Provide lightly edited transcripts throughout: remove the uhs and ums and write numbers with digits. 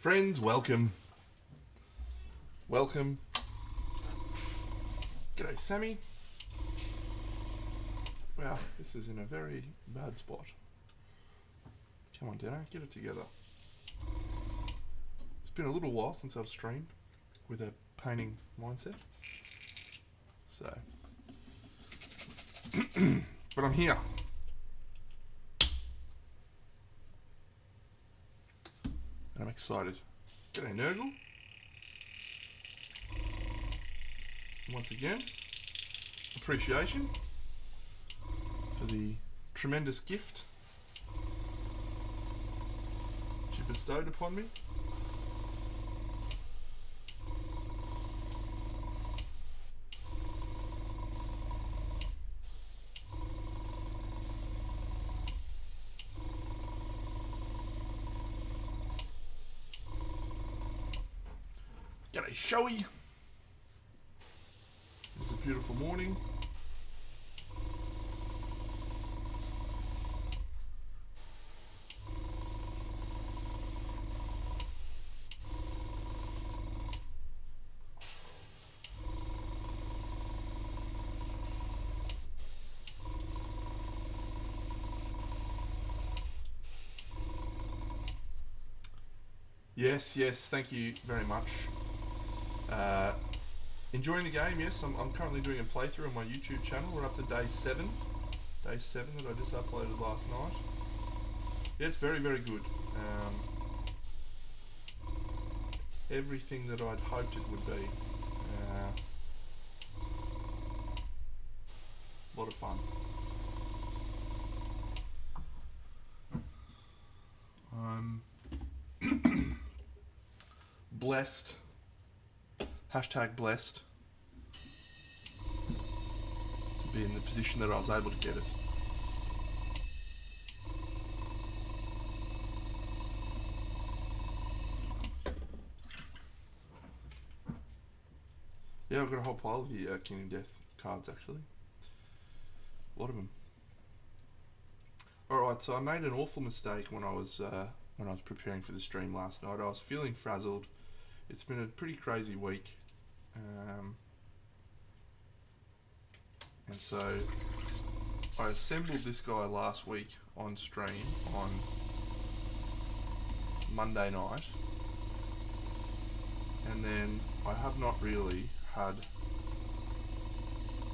Friends, welcome. Welcome. G'day, Sammy. Wow, this is in a very bad spot. Come on, Dano, get it together. It's been a little while since I've streamed with a painting mindset. So, but I'm here. And I'm excited. G'day, Nurgle. Once again, appreciation for the tremendous gift that you bestowed upon me. G'day, Showy. It's a beautiful morning. Yes, thank you very much. Enjoying the game, yes. I'm currently doing a playthrough on my YouTube channel. We're up to day 7. Day 7 that I just uploaded last night. Yeah, it's very, very good. Everything that I'd hoped it would be. A lot of fun. I'm blessed. Hashtag blessed. To be in the position that I was able to get it. Yeah, I've got a whole pile of the King of Death cards actually. A lot of them. Alright, so I made an awful mistake when I was preparing for the stream last night. I was feeling frazzled. It's been a pretty crazy week. And so I assembled this guy last week on stream on Monday night. And then I have not really had...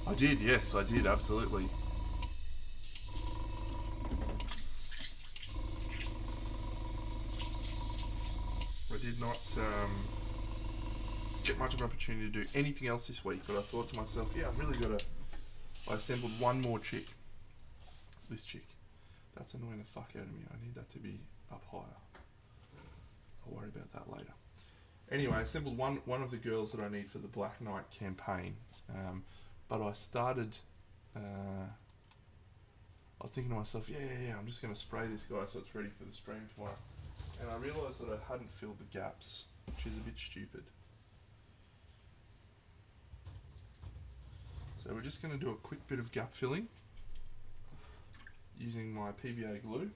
I did, yes, I did, absolutely. I did not get much of an opportunity to do anything else this week, but I thought to myself, yeah, I've really got to... I assembled one more chick. This chick. That's annoying the fuck out of me. I need that to be up higher. I'll worry about that later. Anyway, I assembled one of the girls that I need for the Black Knight campaign. But I started... I was thinking to myself, yeah, I'm just going to spray this guy so it's ready for the stream tomorrow. And I realised that I hadn't filled the gaps, which is a bit stupid. So we're just going to do a quick bit of gap filling using my PVA glue,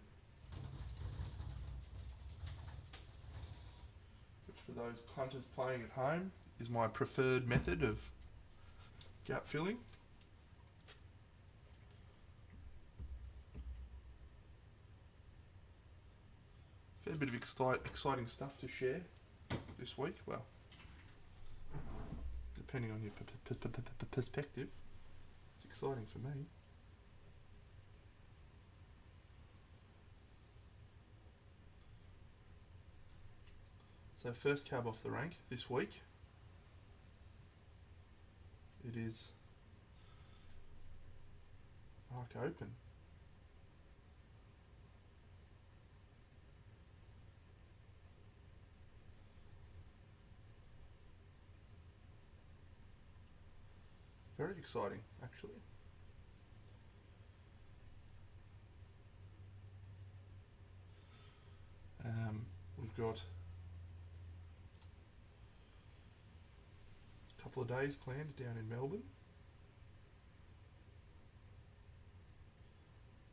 which for those punters playing at home is my preferred method of gap filling. Fair bit of exciting stuff to share this week. Well, depending on your perspective, it's exciting for me. So first cab off the rank this week, it is Arc Open. Very exciting, actually. We've got a couple of days planned down in Melbourne.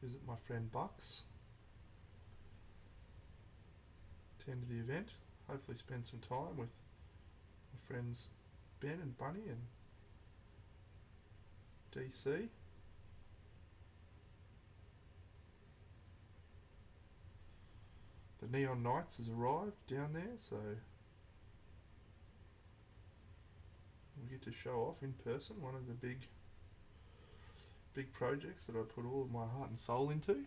Visit my friend Bucks. Attend the event. hopefully spend some time with my friends Ben and Bunny and DC. The Neon Knights has arrived down there, so we get to show off in person one of the big projects that I put all of my heart and soul into,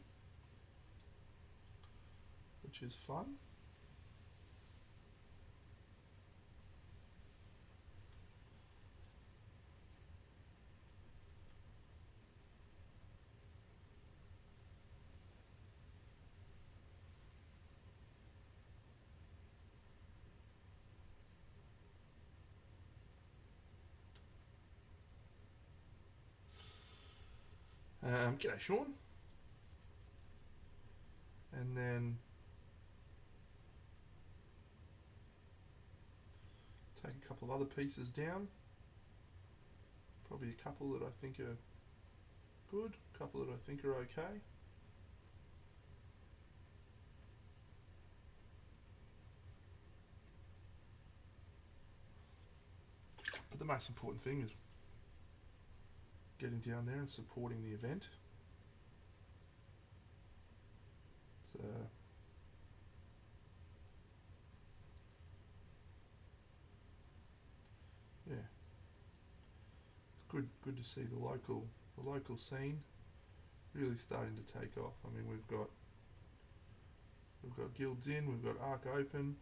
which is fun. G'day, Sean. And then take a couple of other pieces down. Probably a couple that I think are good, a couple that I think are okay. But the most important thing is getting down there and supporting the event. It's yeah, good to see the local scene really starting to take off. I mean, we've got Guilds In, we've got Arc Open.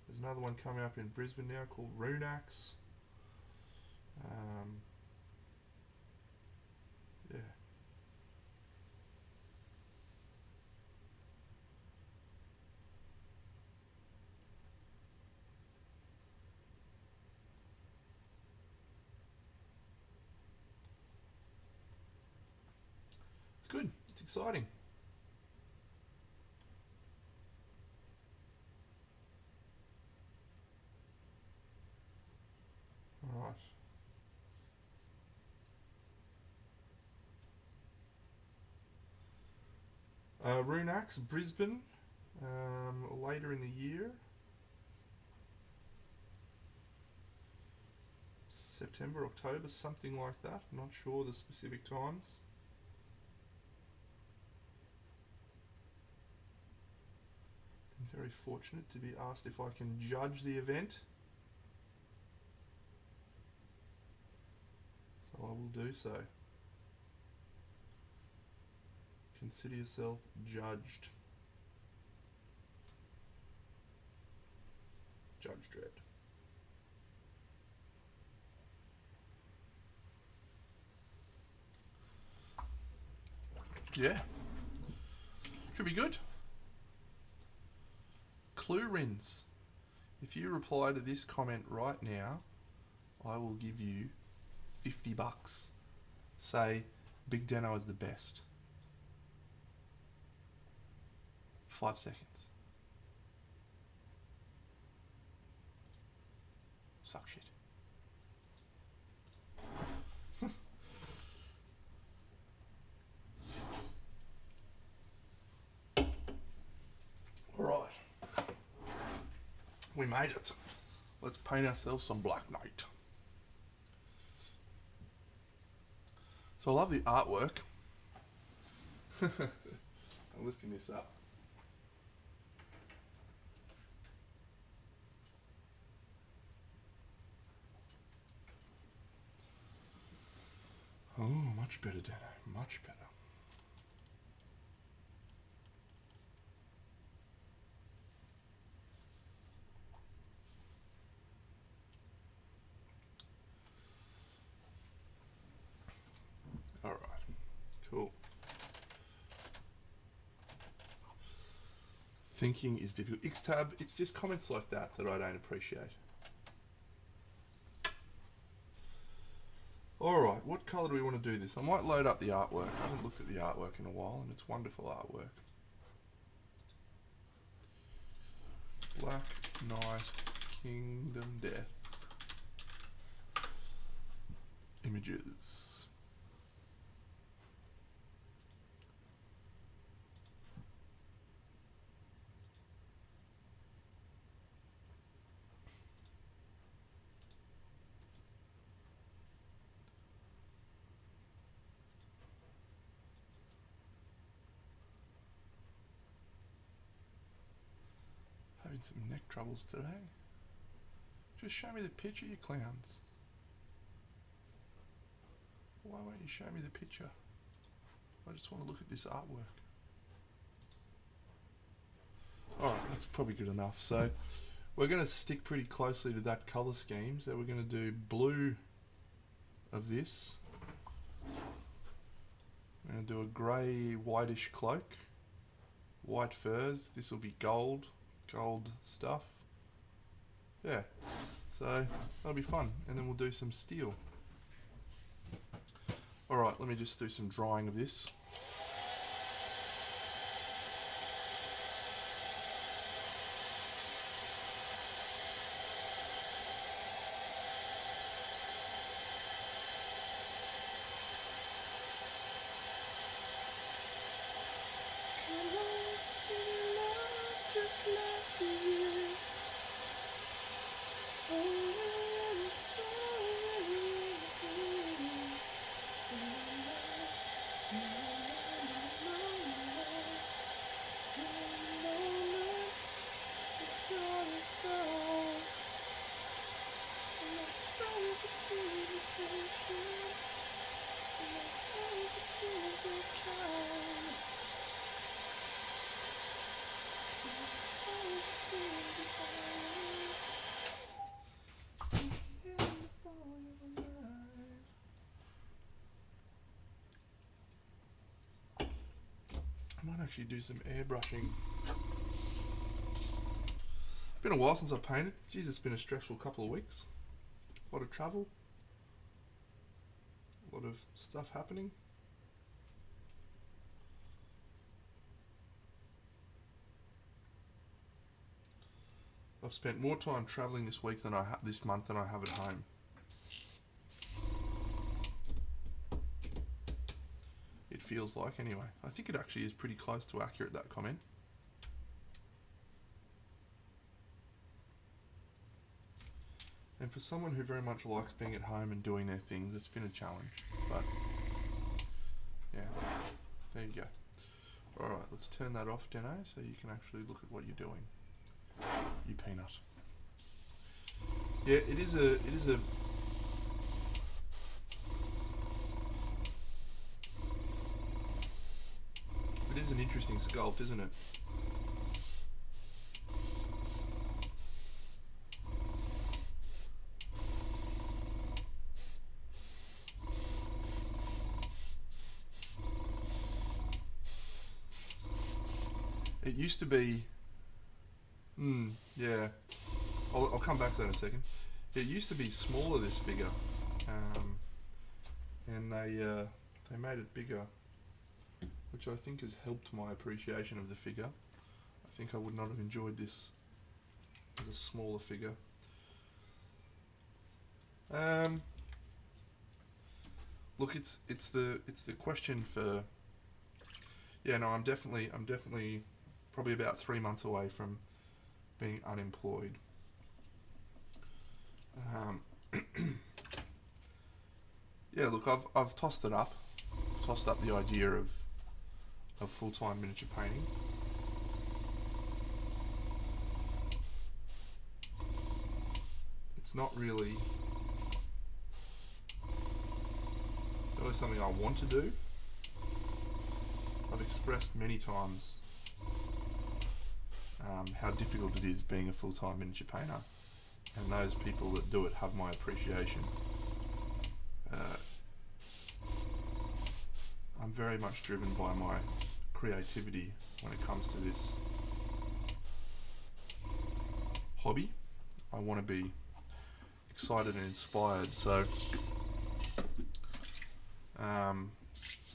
There's another one coming up in Brisbane now called Runax. Yeah. It's good. It's exciting. All right. Runax, Brisbane, later in the year. September, October, something like that. I'm not sure the specific times. I'm very fortunate to be asked if I can judge the event. So I will do so. Consider yourself judged. Judge Dredd. Yeah. Should be good. Clurins. If you reply to this comment right now, I will give you $50. Say, Big Deno is the best. 5 seconds. Suck shit. Alright. We made it. Let's paint ourselves some Black Knight. So I love the artwork. I'm lifting this up. Oh, much better, Dano. Much better. Alright. Cool. Thinking is difficult. Xtab, it's just comments like that that I don't appreciate. Alright, what colour do we want to do this? I might load up the artwork. I haven't looked at the artwork in a while, and it's wonderful artwork. Black Knight, Kingdom Death. Images. having some neck troubles today. Just show me the picture, you clowns. Why won't you show me the picture? I just want to look at this artwork. Alright, that's probably good enough. So we're going to stick pretty closely to that colour scheme. So we're going to do blue of this. We're going to do a grey whitish cloak. White furs. This will be gold stuff. Yeah, so that'll be fun. And then we'll do some steel. Alright, let me just do some drying of this. I might actually do some airbrushing. Been a while since I've painted. Jeez, it's been a stressful couple of weeks. A lot of travel. A lot of stuff happening. I've spent more time traveling this week than this month than I have at home. It feels like, anyway. I think it actually is pretty close to accurate, that comment. And for someone who very much likes being at home and doing their things, it's been a challenge. But, yeah, there you go. Alright, let's turn that off, Deno, so you can actually look at what you're doing. You peanut. Yeah, it is a an interesting sculpt, isn't it? It used to be, yeah, I'll come back to that in a second. It used to be smaller, this figure, and they made it bigger, which I think has helped my appreciation of the figure. I think I would not have enjoyed this as a smaller figure. Look, it's the question for. Yeah, no, I'm definitely probably about 3 months away from being unemployed. Yeah, look, I've tossed it up. Tossed up the idea of full-time miniature painting. It's not really something I want to do. I've expressed many times how difficult it is being a full-time miniature painter, and those people that do it have my appreciation. I'm very much driven by my creativity when it comes to this hobby. I want to be excited and inspired, so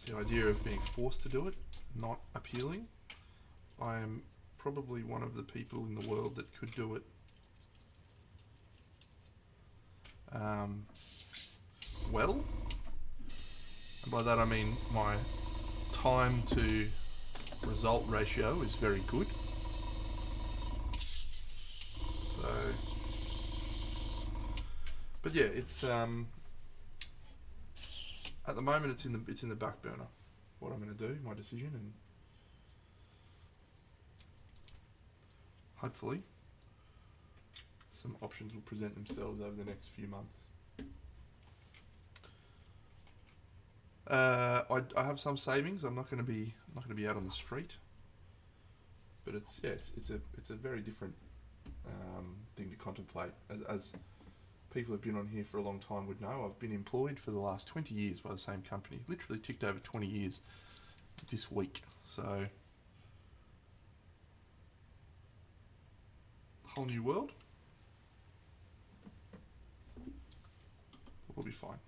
the idea of being forced to do it, not appealing. I am probably one of the people in the world that could do it well, and by that I mean my time to result ratio is very good. So, but yeah, it's at the moment it's in the back burner. What I'm going to do, my decision, and hopefully some options will present themselves over the next few months. I have some savings. I'm not going to be out on the street, but it's a very different thing to contemplate. As people who've been on here for a long time would know, I've been employed for the last 20 years by the same company. Literally ticked over 20 years this week. So, whole new world. We'll be fine.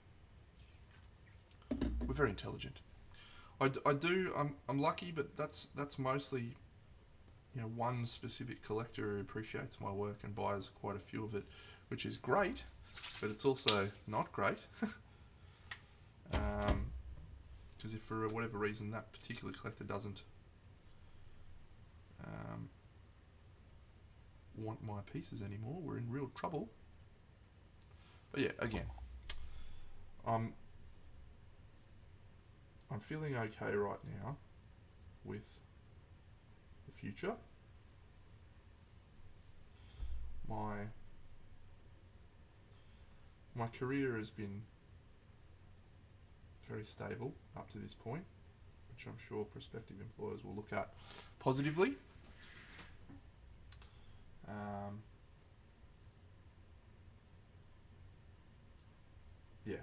We're very intelligent. I'm lucky, but that's mostly, one specific collector who appreciates my work and buys quite a few of it, which is great, but it's also not great. Because if for whatever reason that particular collector doesn't want my pieces anymore, we're in real trouble. But yeah, again, I'm feeling okay right now with the future. My career has been very stable up to this point, which I'm sure prospective employers will look at positively. Yeah.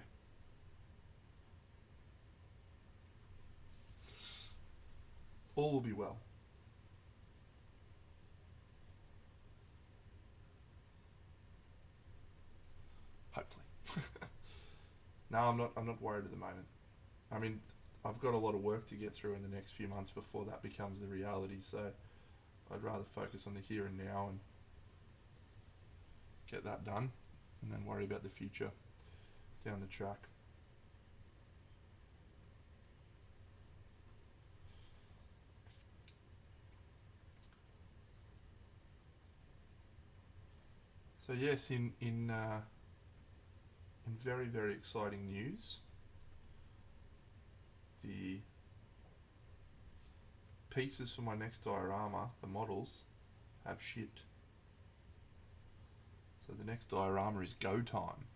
All will be well. Hopefully. No, I'm not worried at the moment. I mean, I've got a lot of work to get through in the next few months before that becomes the reality, so I'd rather focus on the here and now and get that done, and then worry about the future down the track. So yes, in very, very exciting news, the pieces for my next diorama, the models, have shipped. So the next diorama is go time.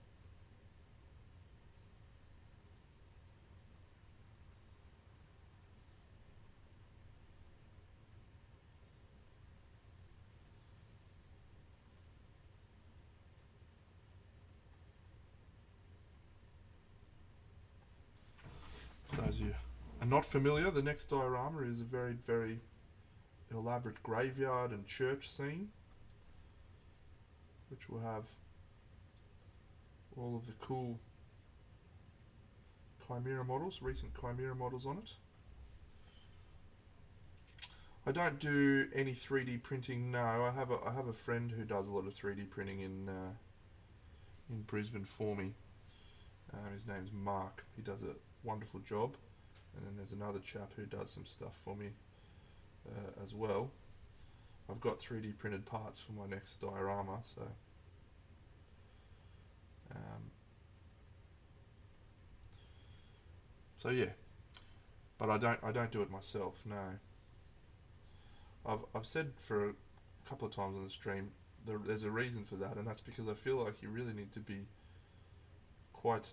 For those of you who are not familiar, the next diorama is a very, very elaborate graveyard and church scene, which will have all of the cool Chimera models, recent Chimera models on it. I don't do any 3D printing. No, I have a friend who does a lot of 3D printing in Brisbane for me. His name's Mark. He does a wonderful job. And then there's another chap who does some stuff for me as well. I've got 3D printed parts for my next diorama, so yeah. But I don't do it myself. No. I've said for a couple of times on the stream, there's a reason for that, and that's because I feel like you really need to be quite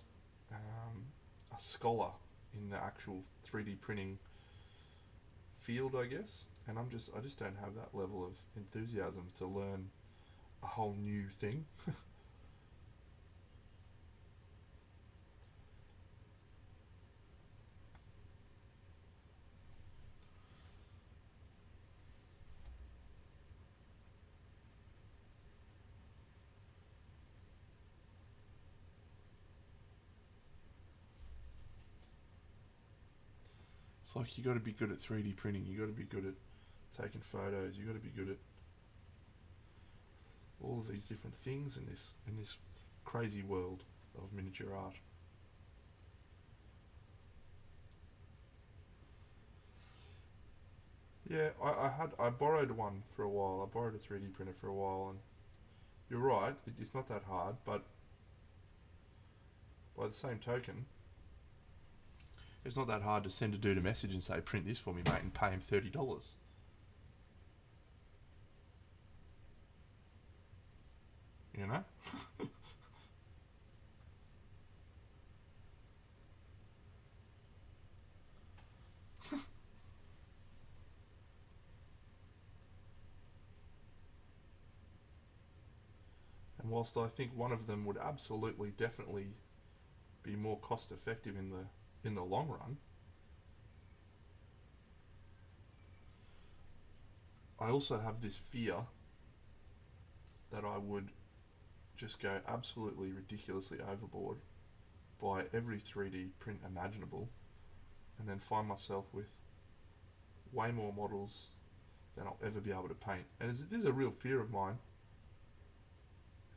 a scholar in the actual 3D printing field, I guess. And I just don't have that level of enthusiasm to learn a whole new thing. It's like you got to be good at 3D printing. You got to be good at taking photos. You got to be good at all of these different things in this crazy world of miniature art. Yeah, I borrowed one for a while. I borrowed a 3D printer for a while, and you're right. It's not that hard, but by the same token, it's not that hard to send a dude a message and say, print this for me, mate, and pay him $30. you know? And whilst I think one of them would absolutely, definitely be more cost effective in the long run, I also have this fear that I would just go absolutely ridiculously overboard, buy every 3D print imaginable, and then find myself with way more models than I'll ever be able to paint. And this is a real fear of mine.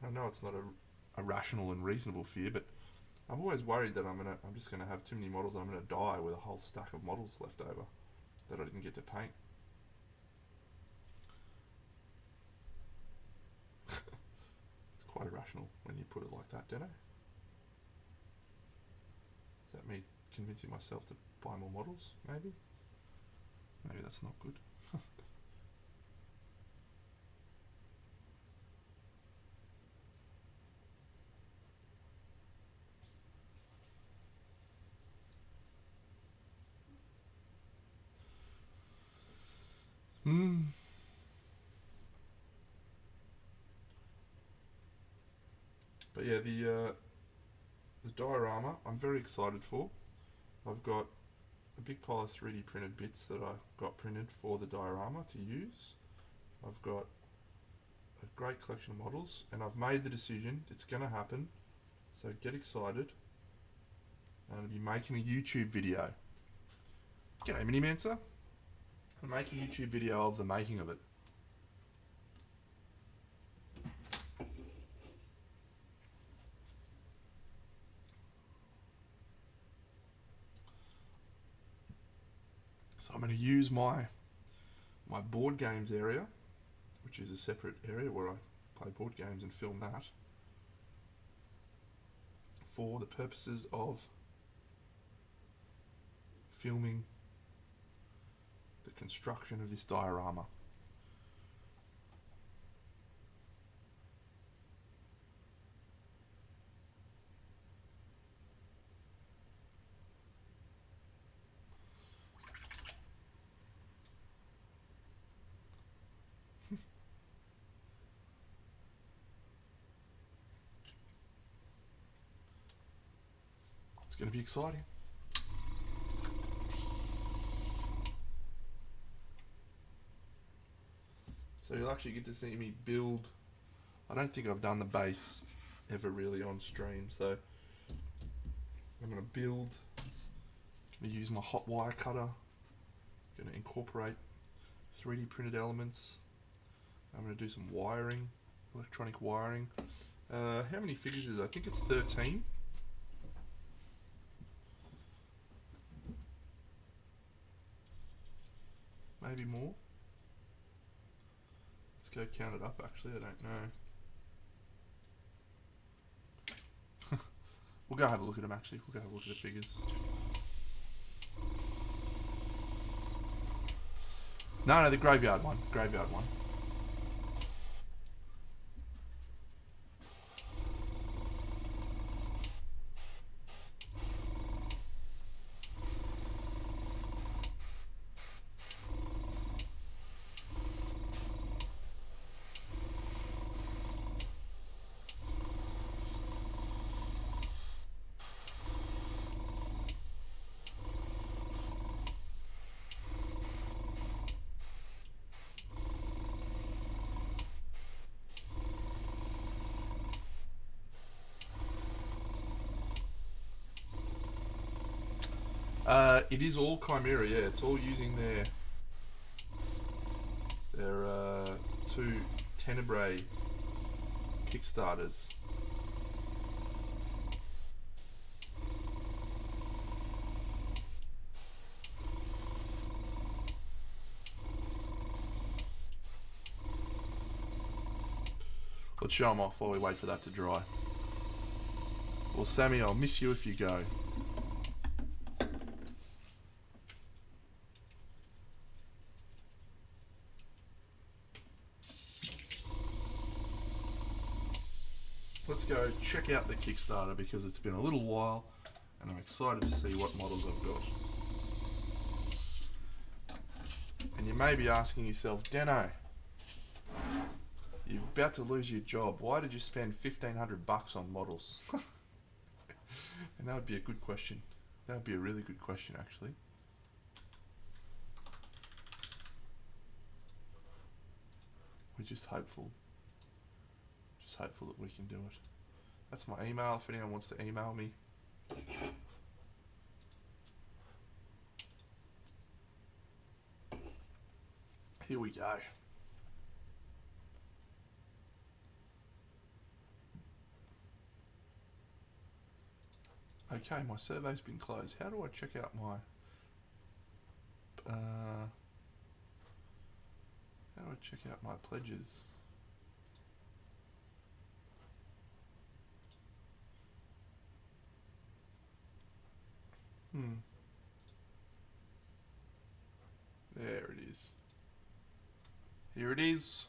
I know it's not a rational and reasonable fear, but I'm always worried that I'm just gonna have too many models and I'm gonna die with a whole stack of models left over that I didn't get to paint. It's quite irrational when you put it like that, don't it? Is that me convincing myself to buy more models? Maybe. Maybe that's not good. But yeah, the diorama I'm very excited for. I've got a big pile of 3D printed bits that I got printed for the diorama to use. I've got a great collection of models, and I've made the decision. It's going to happen. So get excited. I'm going to be making a YouTube video. G'day, Minimancer. I'm making a YouTube video of the making of it. So I'm going to use my board games area, which is a separate area where I play board games and film that, for the purposes of filming the construction of this diorama. It's going to be exciting. So you'll actually get to see me build. I don't think I've done the base ever really on stream, so I'm going to build. I'm going to use my hot wire cutter. I'm going to incorporate 3D printed elements. I'm going to do some wiring, electronic wiring. How many figures is it? I think it's 13. Maybe more. Let's go count it up, actually, I don't know. We'll go have a look at them, actually. We'll go have a look at the figures. No, the graveyard one. Graveyard one. It is all Chimera, yeah. It's all using their two Tenebrae Kickstarters. Let's show them off while we wait for that to dry. Well, Sammy, I'll miss you if you go. go check out the Kickstarter because it's been a little while and I'm excited to see what models I've got. And you may be asking yourself, Deno, you're about to lose your job. Why did you spend $1,500 on models? And that would be a good question. That would be a really good question, actually. We're just hopeful. Just hopeful that we can do it. That's my email if anyone wants to email me. Here we go. Okay, my survey's been closed. How do I check out my... how do I check out my pledges? There it is. Here it is.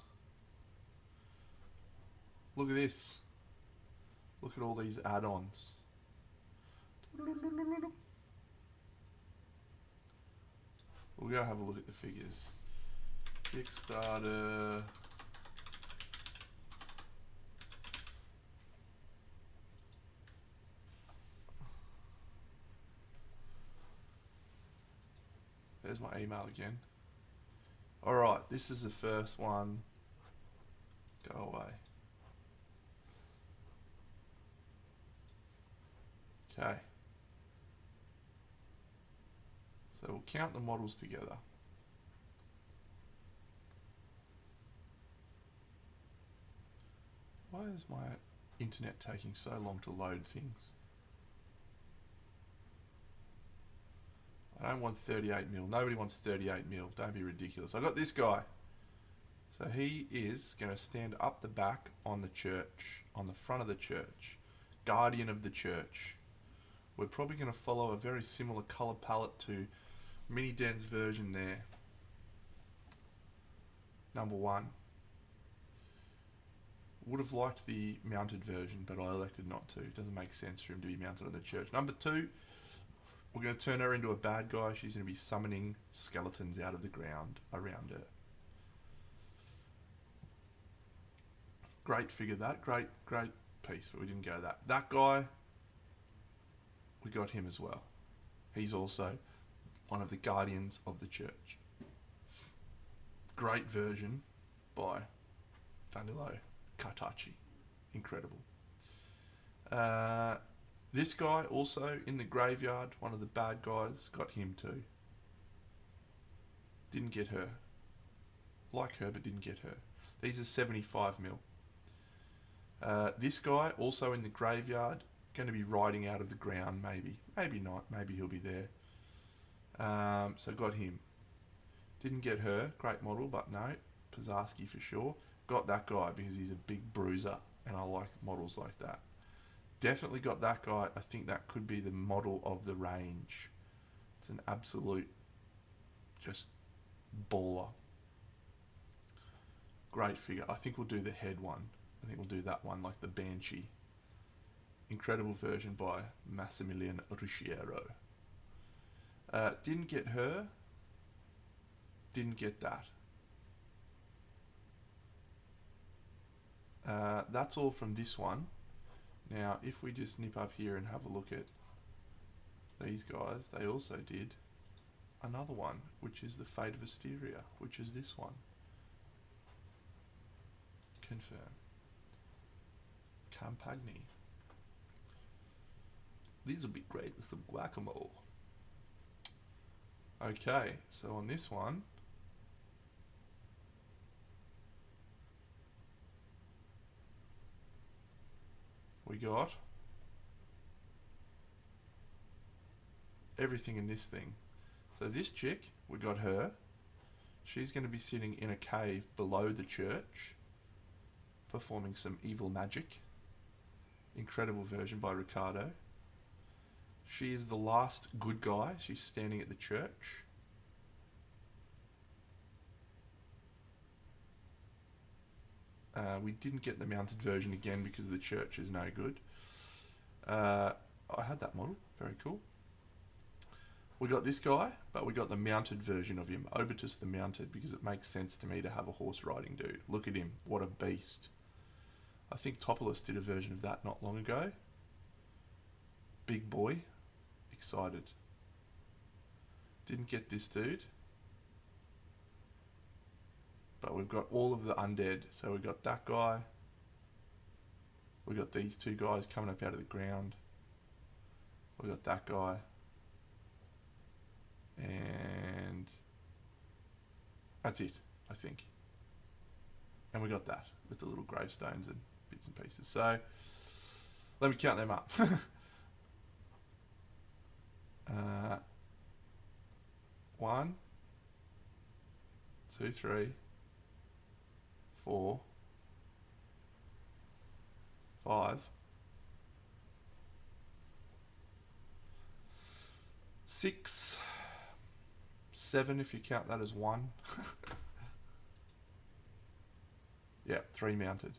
Look at this. Look at all these add-ons. We'll go have a look at the figures. Kickstarter. There's my email again. Alright, this is the first one. Go away. Okay. So we'll count the models together. Why is my internet taking so long to load things? I don't want 38mm. Nobody wants 38mm. Don't be ridiculous. I got this guy. So he is going to stand up the back on the church, on the front of the church. Guardian of the church. We're probably going to follow a very similar colour palette to Mini Den's version there. Number one. Would have liked the mounted version, but I elected not to. It doesn't make sense for him to be mounted on the church. Number two. We're going to turn her into a bad guy. She's going to be summoning skeletons out of the ground around her. Great figure that. Great piece, but we didn't go that. That guy, we got him as well. He's also one of the guardians of the church. Great version by Danilo Cartacci. Incredible. This guy also in the graveyard, one of the bad guys, got him too. Didn't get her. Like her, but didn't get her. These are 75mm. This guy also in the graveyard, going to be riding out of the ground maybe. Maybe not, maybe he'll be there. So got him. Didn't get her, great model, but no, Pazarski for sure. Got that guy because he's a big bruiser and I like models like that. Definitely got that guy. I think that could be the model of the range. It's an absolute just baller. Great figure. I think we'll do the head one. I think we'll do that one like the Banshee. Incredible version by Massimilian Ricciero. Didn't get her. Didn't get that. That's all from this one. Now, if we just nip up here and have a look at these guys, they also did another one, which is the Fate of Asteria, which is this one. Confirm. Campagni. These will be great with some guacamole. Okay, so on this one, we got everything in this thing. So this chick, we got her. She's going to be sitting in a cave below the church, performing some evil magic. Incredible version by Ricardo. She is the last good guy. She's standing at the church. We didn't get the mounted version again because the church is no good. I had that model, very cool. We got this guy, but we got the mounted version of him, Obotus the Mounted, because it makes sense to me to have a horse riding dude. Look at him, what a beast. I think Topolus did a version of that not long ago. Big boy, excited. Didn't get this dude. But we've got all of the undead. So we've got that guy. We've got these two guys coming up out of the ground. We've got that guy. And that's it, I think. And we got that with the little gravestones and bits and pieces. So let me count them up. 1, 2, 3, 4, 5, 6, 7 if you count that as 1. Yeah, 3 mounted.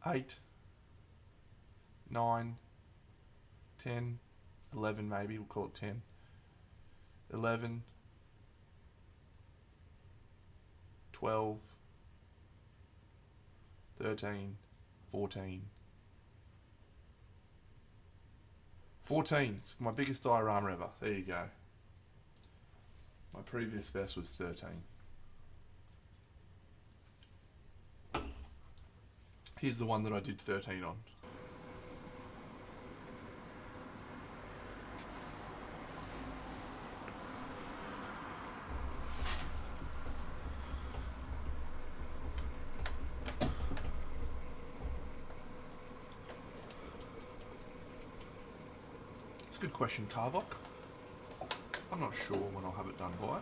Eight, 9, 10, 11 maybe, we'll call it 10. 11, 12, 13, 14. 14, it's my biggest diorama ever. There you go. My previous best was 13. Here's the one that I did 13 on. It's a good question, Carvok. I'm not sure when I'll have it done by.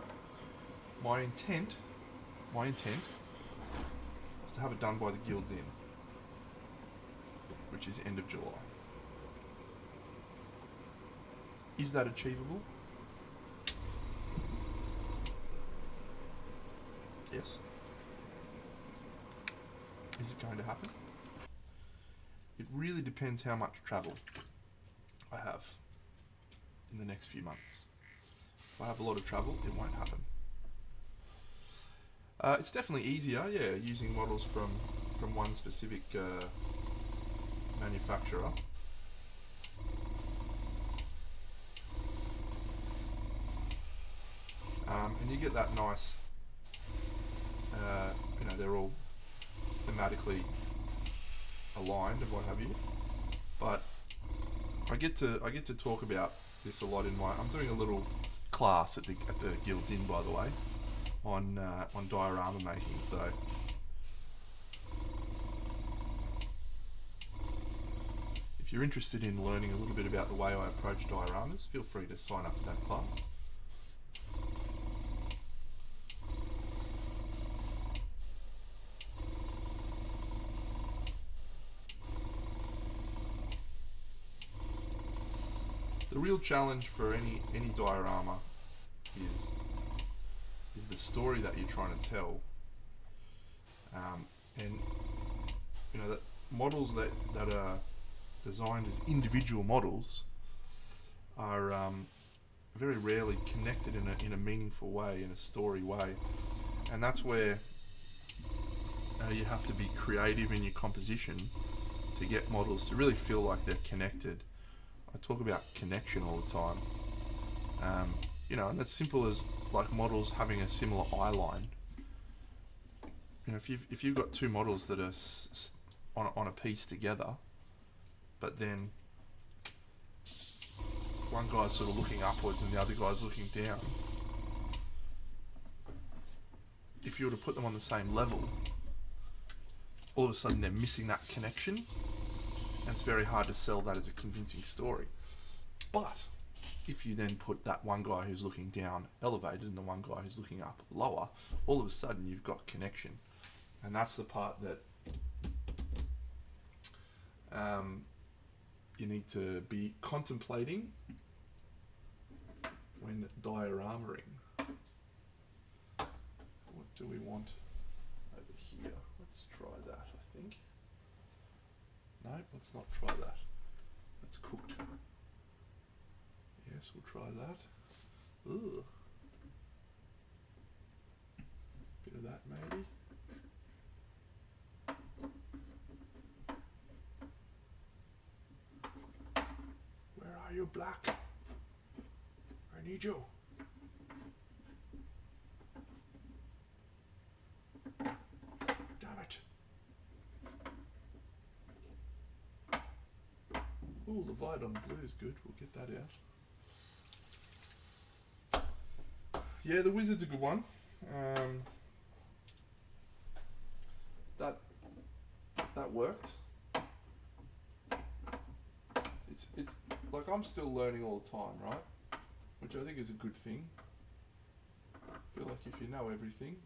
My intent is to have it done by the Guild's Inn, which is end of July. Is that achievable? Yes. Is it going to happen? It really depends how much travel I have in the next few months. If I have a lot of travel, it won't happen. It's definitely easier, yeah, using models from one specific manufacturer. And you get that nice, they're all thematically aligned and what have you. But I get to talk about this a lot in my. I'm doing a little class at the Guild's Inn, by the way, on diorama making. So if you're interested in learning a little bit about the way I approach dioramas, feel free to sign up for that class. The real challenge for any diorama is the story that you're trying to tell, and that models that are designed as individual models are very rarely connected in a meaningful way, in a story way, and that's where you have to be creative in your composition to get models to really feel like they're connected. I talk about connection all the time, and it's simple as like models having a similar eye line. If you've got two models that are on a piece together, but then one guy's sort of looking upwards and the other guy's looking down, if you were to put them on the same level, all of a sudden they're missing that connection. And it's very hard to sell that as a convincing story. But if you then put that one guy who's looking down elevated and the one guy who's looking up lower, all of a sudden you've got connection. And that's the part that you need to be contemplating when dioramaing. What do we want over here? Let's try that, I think. No, let's not try that. That's cooked. Yes, we'll try that. Ugh. Bit of that maybe. Where are you, Black? I need you. Damn it. Ooh, the Vidon Blue is good. We'll get that out. Yeah, the Wizard's a good one. That worked. It's like I'm still learning all the time, right? Which I think is a good thing. I feel like if you know everything,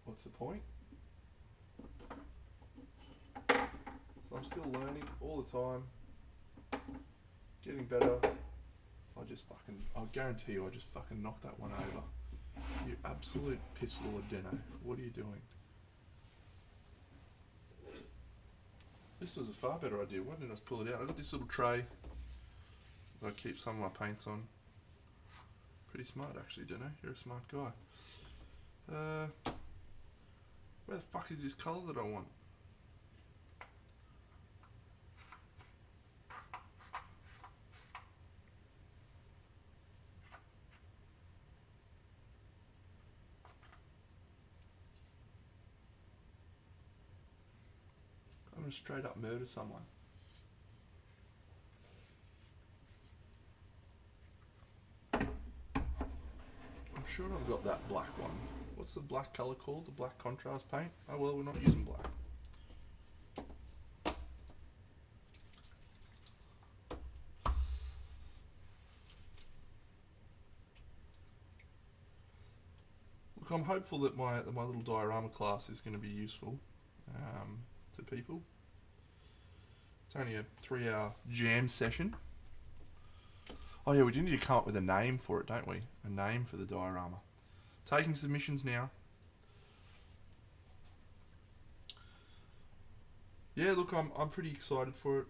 what's the point? So I'm still learning all the time, getting better. I guarantee you I just fucking knocked that one over. You absolute piss lord, Deno. What are you doing? This was a far better idea. Why didn't I just pull it out? I got this little tray that I keep some of my paints on. Pretty smart actually, Deno. You're a smart guy. Where the fuck is this colour that I want? I'm gonna straight up murder someone. I'm sure I've got that black one. What's the black colour called? The black contrast paint? Oh well, we're not using black. Look, I'm hopeful that my little diorama class is going to be useful to people. It's only a 3-hour jam session. Oh yeah, we do need to come up with a name for it, don't we? A name for the diorama. Taking submissions now. Yeah, look, I'm pretty excited for it.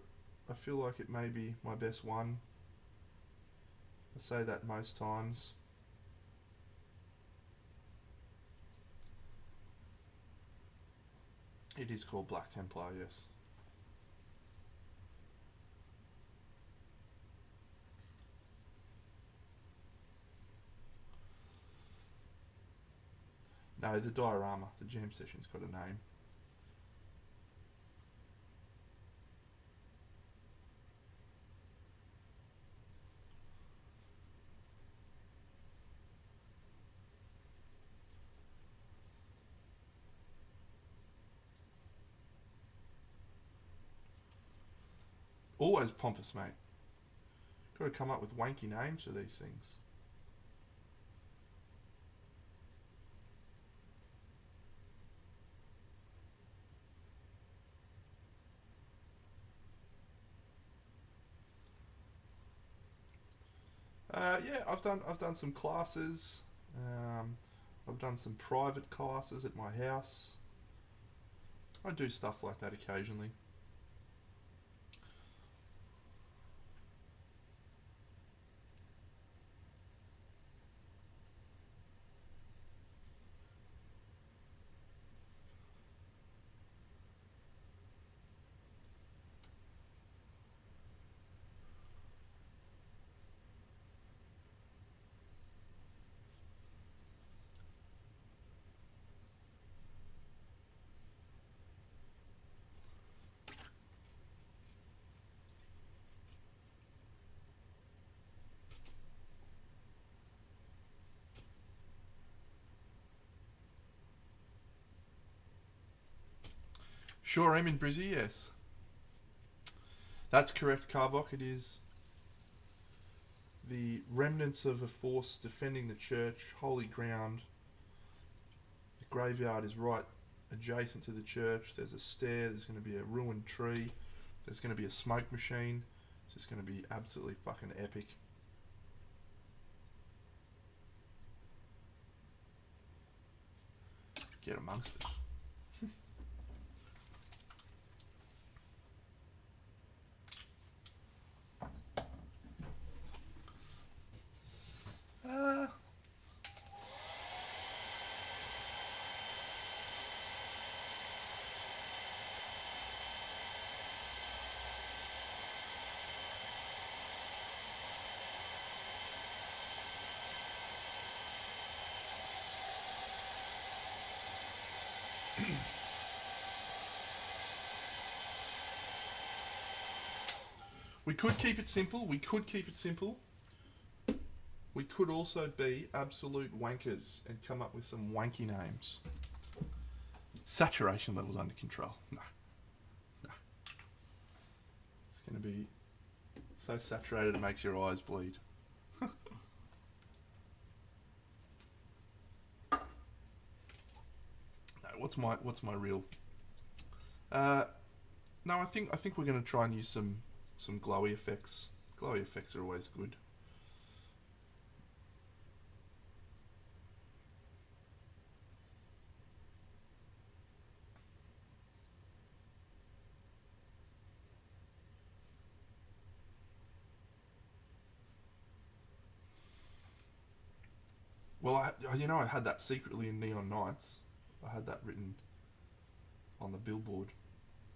I feel like it may be my best one. I say that most times. It is called Black Templar, yes. No, the diorama, the jam session's got a name. Always pompous, mate. Got to come up with wanky names for these things. Yeah, I've done some classes. I've done some private classes at my house. I do stuff like that occasionally. Sure, I'm in Brizzy, yes. That's correct, Carvok. It is the remnants of a force defending the church, holy ground. The graveyard is right adjacent to the church. There's a stair. There's going to be a ruined tree. There's going to be a smoke machine. It's just going to be absolutely fucking epic. Get amongst it. We could keep it simple. We could keep it simple. We could also be absolute wankers and come up with some wanky names. Saturation levels under control. No. No. It's going to be so saturated it makes your eyes bleed. No, what's my real? No, I think we're going to try and use some glowy effects. Glowy effects are always good. Well, I had that secretly in Neon Nights. I had that written on the billboard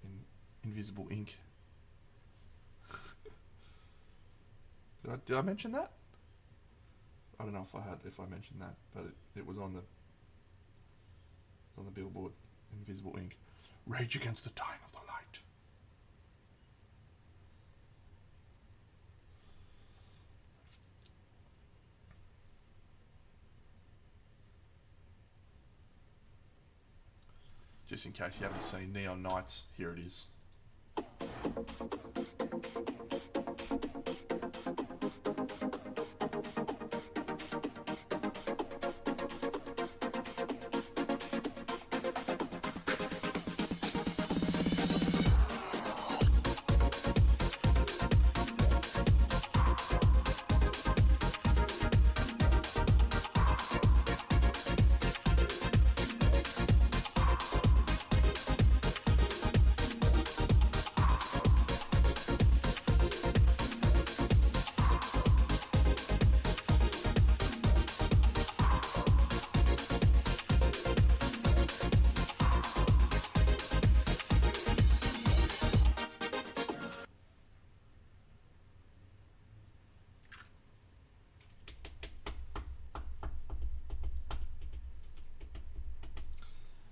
in invisible ink. Did I mention that? I don't know if I mentioned that, but it was on the billboard in invisible ink. Rage against the dying of the light. Just in case you haven't seen Neon Nights, here it is.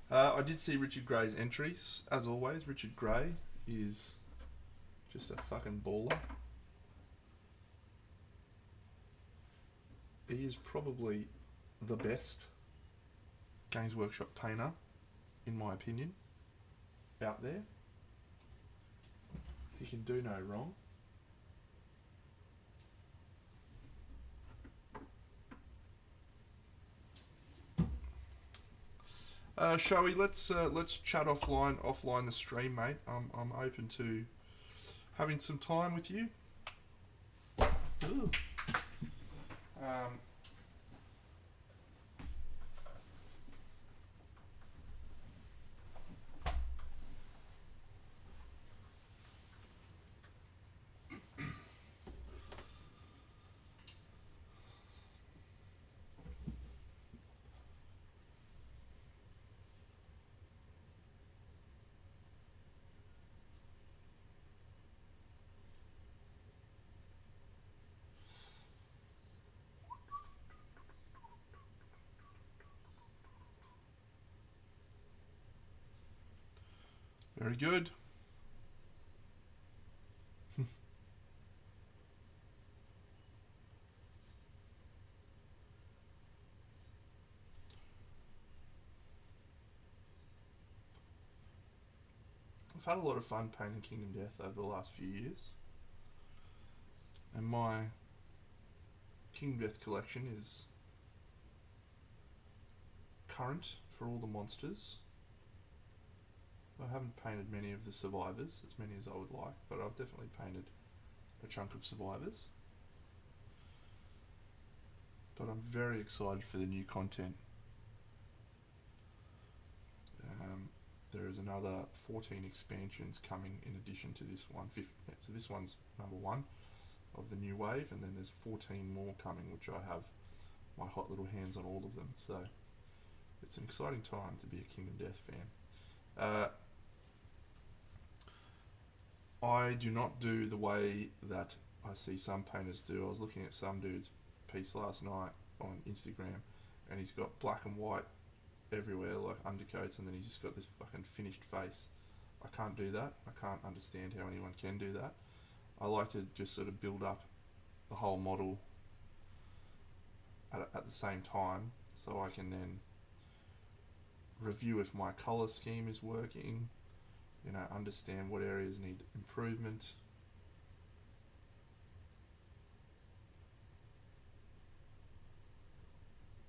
I did see Richard Gray's entries. As always, Richard Gray is just a fucking baller. He is probably the best Games Workshop painter, in my opinion, out there. He can do no wrong. Shall we? Let's chat offline the stream, mate. I'm open to having some time with you. Ooh. Very good. I've had a lot of fun painting Kingdom Death over the last few years. And my Kingdom Death collection is current for all the monsters. I haven't painted many of the survivors, as many as I would like, but I've definitely painted a chunk of survivors. But I'm very excited for the new content. There is another 14 expansions coming in addition to this one. So this one's number 1 of the new wave, and then there's 14 more coming, which I have my hot little hands on all of them. So it's an exciting time to be a Kingdom Death fan. I do not do the way that I see some painters do. I was looking at some dude's piece last night on Instagram, and he's got black and white everywhere, like undercoats, and then he's just got this fucking finished face. I can't do that. I can't understand how anyone can do that. I like to just sort of build up the whole model at the same time, so I can then review if my colour scheme is working, understand what areas need improvement.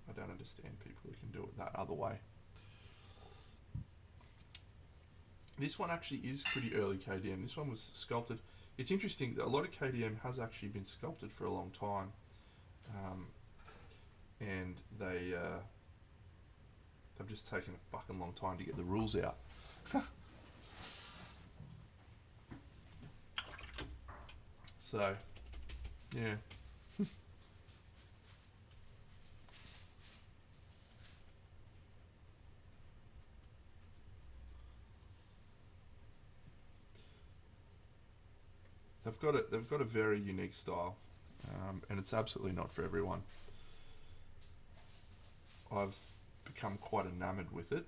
I don't understand people who can do it that other way. This one actually is pretty early KDM. This one was sculpted. It's interesting that a lot of KDM has actually been sculpted for a long time, and they've just taken a fucking long time to get the rules out. So, yeah. They've got a very unique style, and it's absolutely not for everyone. I've become quite enamored with it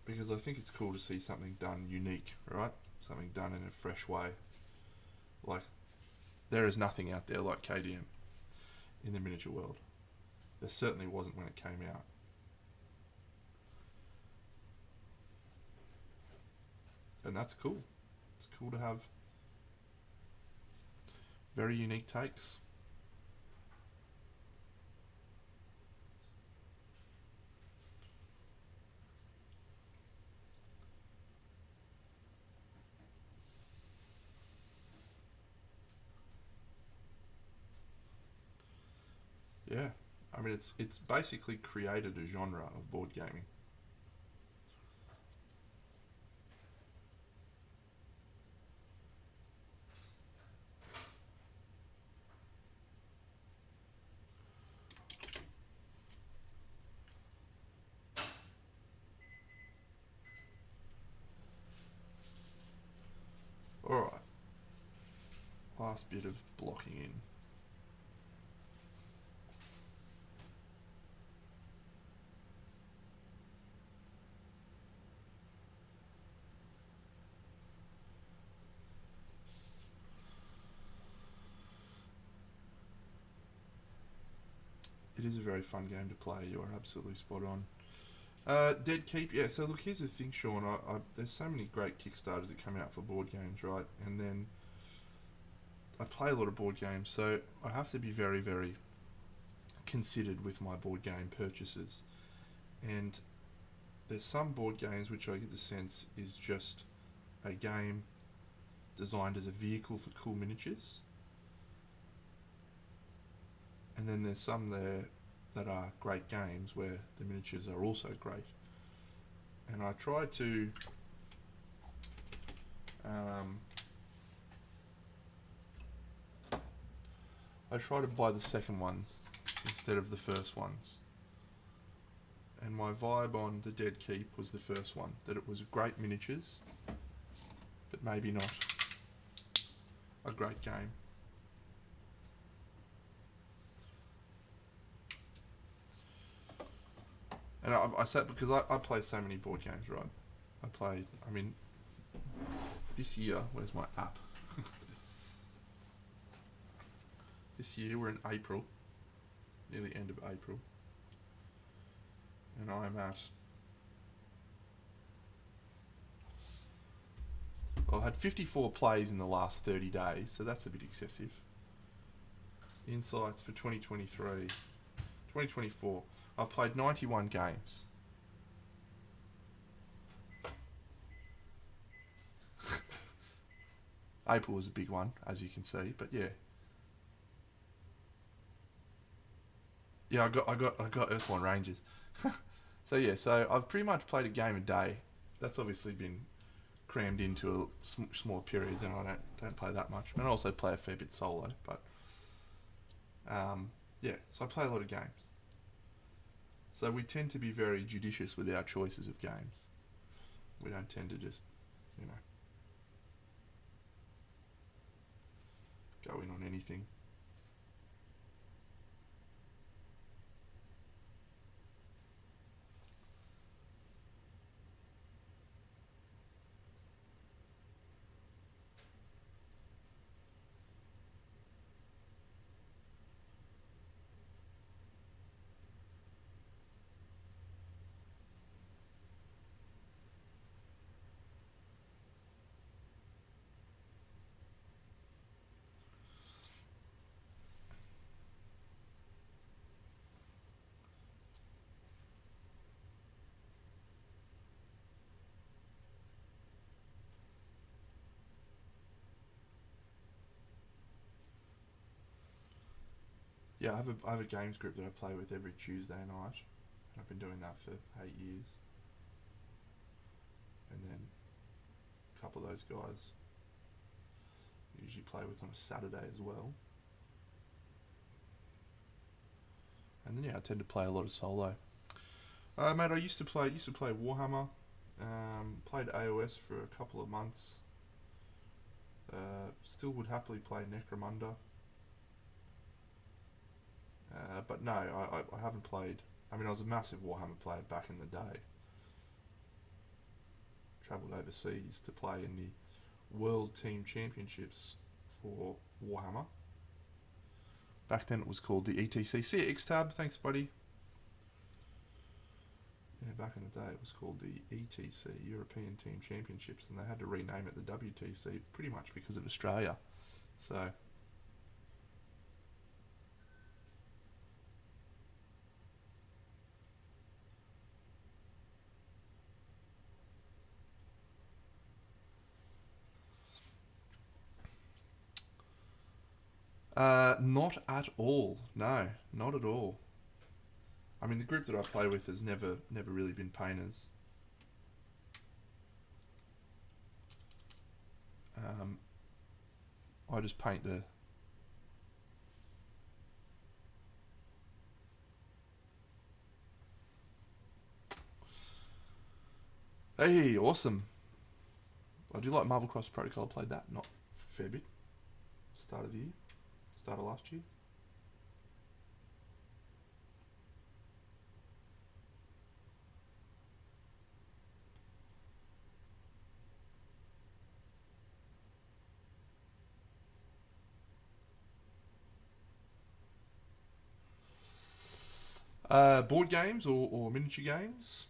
because I think it's cool to see something done unique, right? Something done in a fresh way. Like, there is nothing out there like KDM in the miniature world. There certainly wasn't when it came out. And that's cool. It's cool to have very unique takes. Yeah, I mean it's basically created a genre of board gaming. Alright, last bit of blocking in. It is a very fun game to play. You are absolutely spot on. Dead Keep, yeah. So look, here's the thing, Sean. There's so many great Kickstarters that come out for board games, right? And then I play a lot of board games, so I have to be very, very considered with my board game purchases. And there's some board games which I get the sense is just a game designed as a vehicle for cool miniatures. And then there's some there that are great games where the miniatures are also great. And I try to buy the second ones instead of the first ones. And my vibe on the Dead Keep was the first one, that it was great miniatures, but maybe not a great game. And I sat because I play so many board games, right? This year, where's my app? This year we're in April, nearly end of April, and I'm at, I had 54 plays in the last 30 days, so that's a bit excessive. Insights for 2023, 2024. I've played 91 games. April was a big one, as you can see. But yeah, yeah, I got Earthborn Rangers. So yeah, so I've pretty much played a game a day. That's obviously been crammed into a smaller periods, and I don't play that much. And I also play a fair bit solo, but yeah, so I play a lot of games. So we tend to be very judicious with our choices of games. We don't tend to just, you know, go in on anything. Yeah, I have a games group that I play with every Tuesday night. And I've been doing that for 8 years. And then a couple of those guys I usually play with on a Saturday as well. And then yeah, I tend to play a lot of solo. Mate, I used to play Warhammer. Played AOS for a couple of months. Still would happily play Necromunda. But no, I haven't played. I mean, I was a massive Warhammer player back in the day. Travelled overseas to play in the World Team Championships for Warhammer. Back then it was called the ETC. See you, X-Tab. Thanks, buddy. Yeah, back in the day it was called the ETC, European Team Championships, and they had to rename it the WTC pretty much because of Australia. So not at all. No, not at all. I mean, the group that I play with has never really been painters. I just paint the. Hey, awesome. I do like Marvel Cross Protocol. I played that not a fair bit. Start of the year. Start of last year. Board games or miniature games?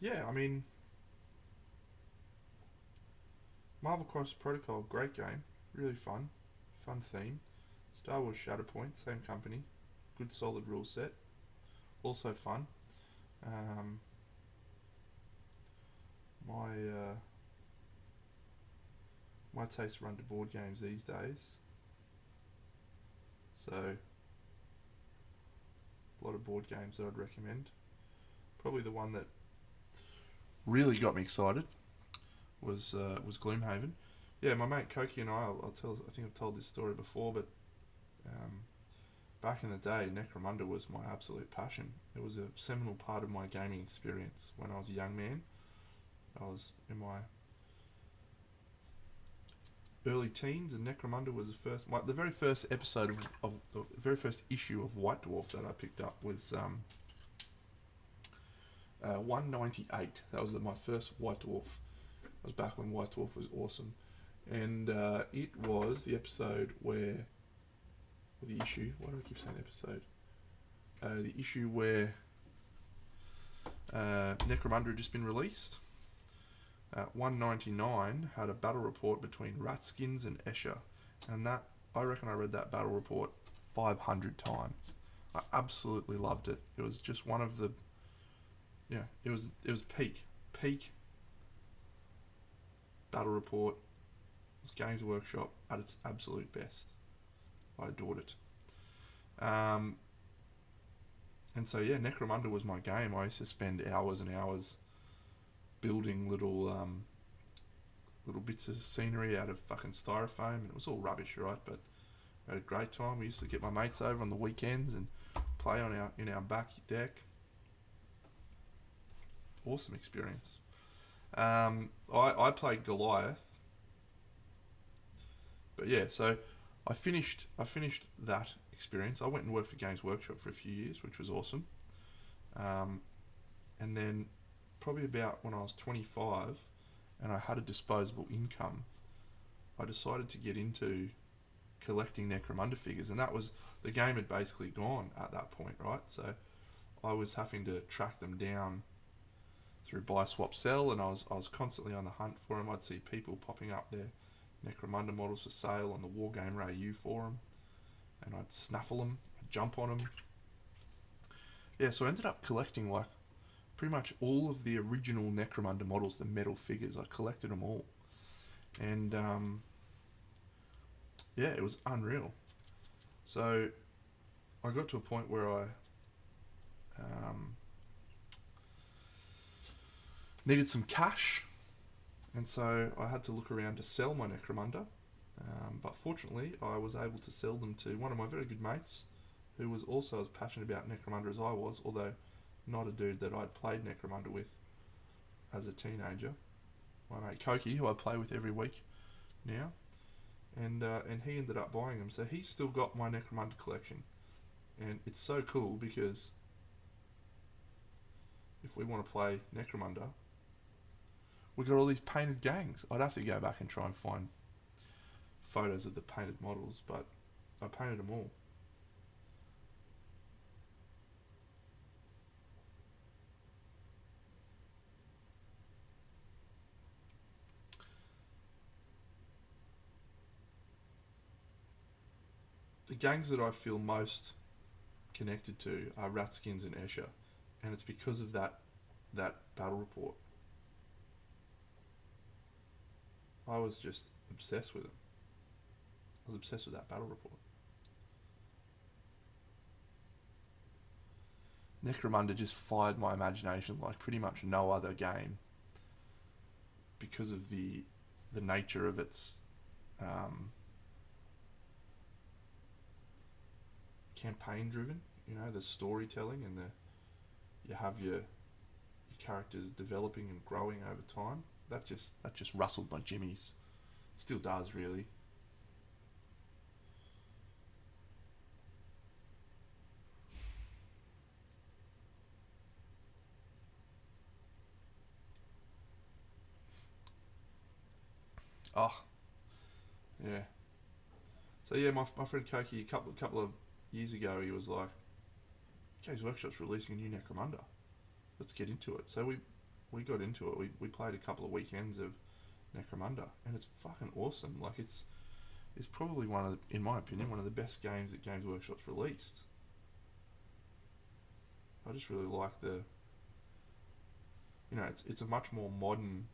Yeah, I mean, Marvel Cross Protocol, great game, really fun theme. Star Wars Shatterpoint, same company, good solid rule set, also fun. Um, my my tastes run to board games these days, so a lot of board games that I'd recommend. Probably the one that really got me excited was Gloomhaven. Yeah, my mate Koki and I'll tell. I think I've told this story before, but um, back in the day, Necromunda was my absolute passion. It was a seminal part of my gaming experience when I was a young man. I was in my early teens, and Necromunda was the very first episode of the very first issue of White Dwarf that I picked up was 198. That was my first White Dwarf. That was back when White Dwarf was awesome, and it was the episode where, or the issue. Why do I keep saying episode? The issue where Necromunda had just been released. At 199 had a battle report between Ratskins and Escher, and that I reckon I read that battle report 500 times. I absolutely loved it. It was just one of the, yeah, it was peak battle report. It was Games Workshop at its absolute best. I adored it. And so yeah, Necromunda was my game. I used to spend hours and hours building little bits of scenery out of fucking styrofoam, and it was all rubbish, right? But I had a great time. We used to get my mates over on the weekends and play in our back deck. Awesome experience. I played Goliath, but yeah, so I finished that experience. I went and worked for Games Workshop for a few years, which was awesome. And then probably about when I was 25 and I had a disposable income, I decided to get into collecting Necromunda figures, and that was, the game had basically gone at that point, right? So I was having to track them down through buy, swap, sell, and I was constantly on the hunt for them. I'd see people popping up their Necromunda models for sale on the Wargame Ray forum, and I'd snuffle them, I'd jump on them. Yeah, so I ended up collecting like pretty much all of the original Necromunda models, the metal figures. I collected them all, and yeah, it was unreal. So I got to a point where I needed some cash, and so I had to look around to sell my Necromunda. But fortunately, I was able to sell them to one of my very good mates, who was also as passionate about Necromunda as I was, although not a dude that I'd played Necromunda with as a teenager. My mate Koki, who I play with every week now, and he ended up buying them. So he's still got my Necromunda collection, and it's so cool because if we want to play Necromunda, we got all these painted gangs. I'd have to go back and try and find photos of the painted models, but I painted them all. The gangs that I feel most connected to are Ratskins and Escher, and it's because of that battle report. I was just obsessed with it. I was obsessed with that battle report. Necromunda just fired my imagination like pretty much no other game because of the nature of its campaign driven. You know, the storytelling and you have your characters developing and growing over time. That just rustled my jimmies. Still does, really. Oh, yeah. So yeah, my friend Koki, a couple of years ago, he was like, Games Workshop's releasing a new Necromunda. Let's get into it. So we got into it. We played a couple of weekends of Necromunda, and it's fucking awesome. Like it's probably in my opinion, one of the best games that Games Workshop's released. I just really like it's a much more modern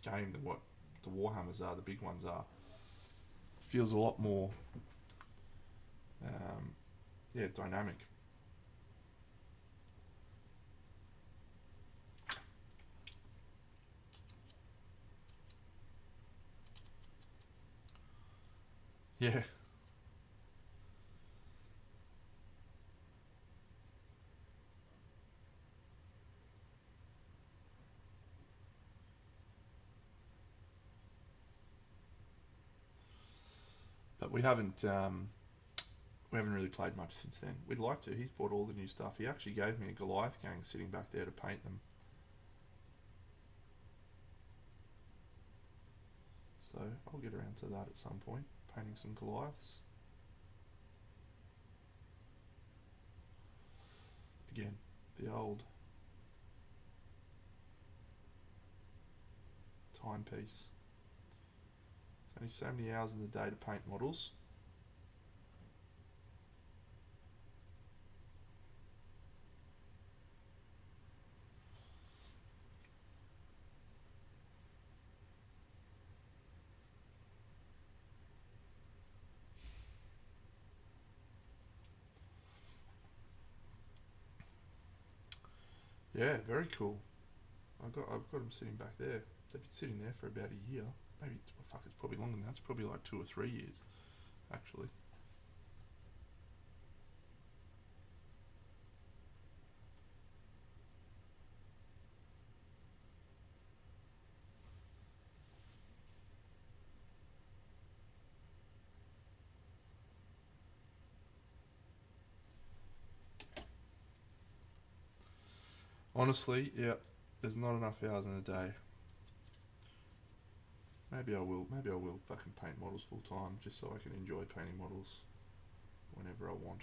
game than what the Warhammers are, the big ones are. Feels a lot more, dynamic. Yeah. But we haven't really played much since then. We'd like to. He's bought all the new stuff. He actually gave me a Goliath gang sitting back there to paint them. So I'll get around to that at some point, painting some Goliaths. Again, the old timepiece. There's only so many hours in the day to paint models. Yeah, very cool. I've got them sitting back there. They've been sitting there for about a year. Maybe it's probably longer than that. It's probably like 2 or 3 years, actually. Honestly, yeah, there's not enough hours in a day. Maybe I will. Maybe I will fucking paint models full time, just so I can enjoy painting models whenever I want.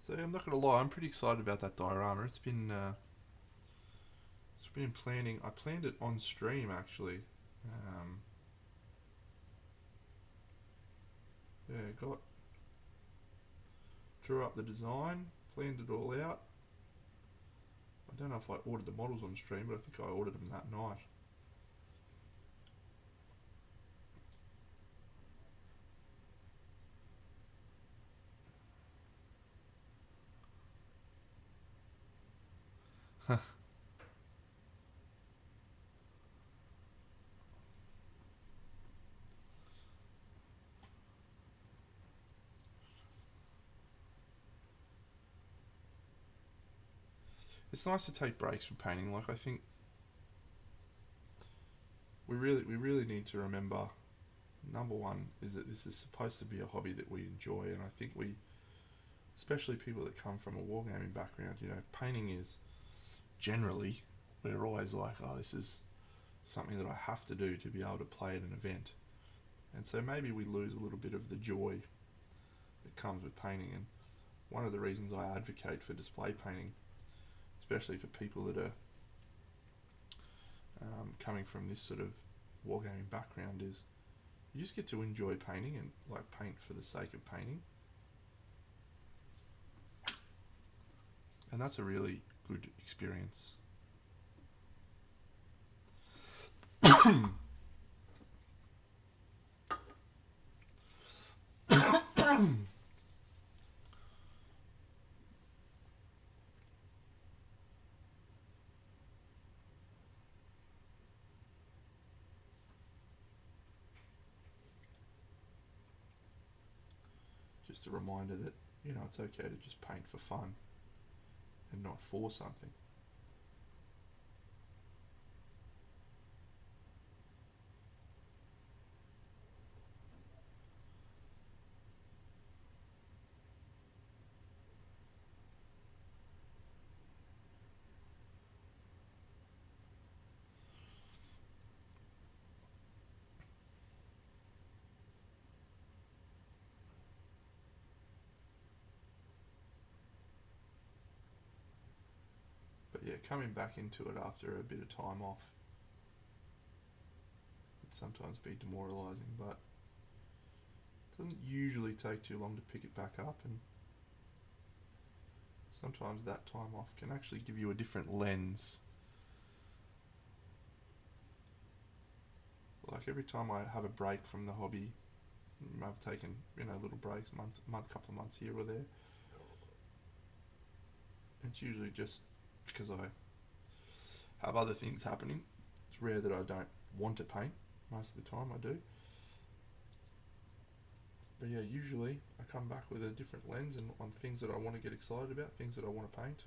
So yeah, I'm not gonna lie, I'm pretty excited about that diorama. It's been planning. I planned it on stream actually. Um, yeah, got drew up the design, planned it all out. I don't know if I ordered the models on stream, but I think I ordered them that night. It's nice to take breaks from painting. Like I think we really need to remember. Number one is that this is supposed to be a hobby that we enjoy, and I think especially people that come from a wargaming background, painting is generally, we're always like, oh, this is something that I have to do to be able to play at an event. And so maybe we lose a little bit of the joy that comes with painting. And one of the reasons I advocate for display painting, especially for people that are coming from this sort of wargaming background, is you just get to enjoy painting and like paint for the sake of painting. And that's a really good experience. Just a reminder that, it's okay to just paint for fun and not for something. But yeah, coming back into it after a bit of time off can sometimes be demoralising, but it doesn't usually take too long to pick it back up, and sometimes that time off can actually give you a different lens. Like every time I have a break from the hobby, I've taken little breaks, couple of months here or there. It's usually just because I have other things happening. It's It's rare that I don't want to paint. Most of the time I do. But yeah, usually I come back with a different lens and on things that I want to get excited about, things that I want to paint.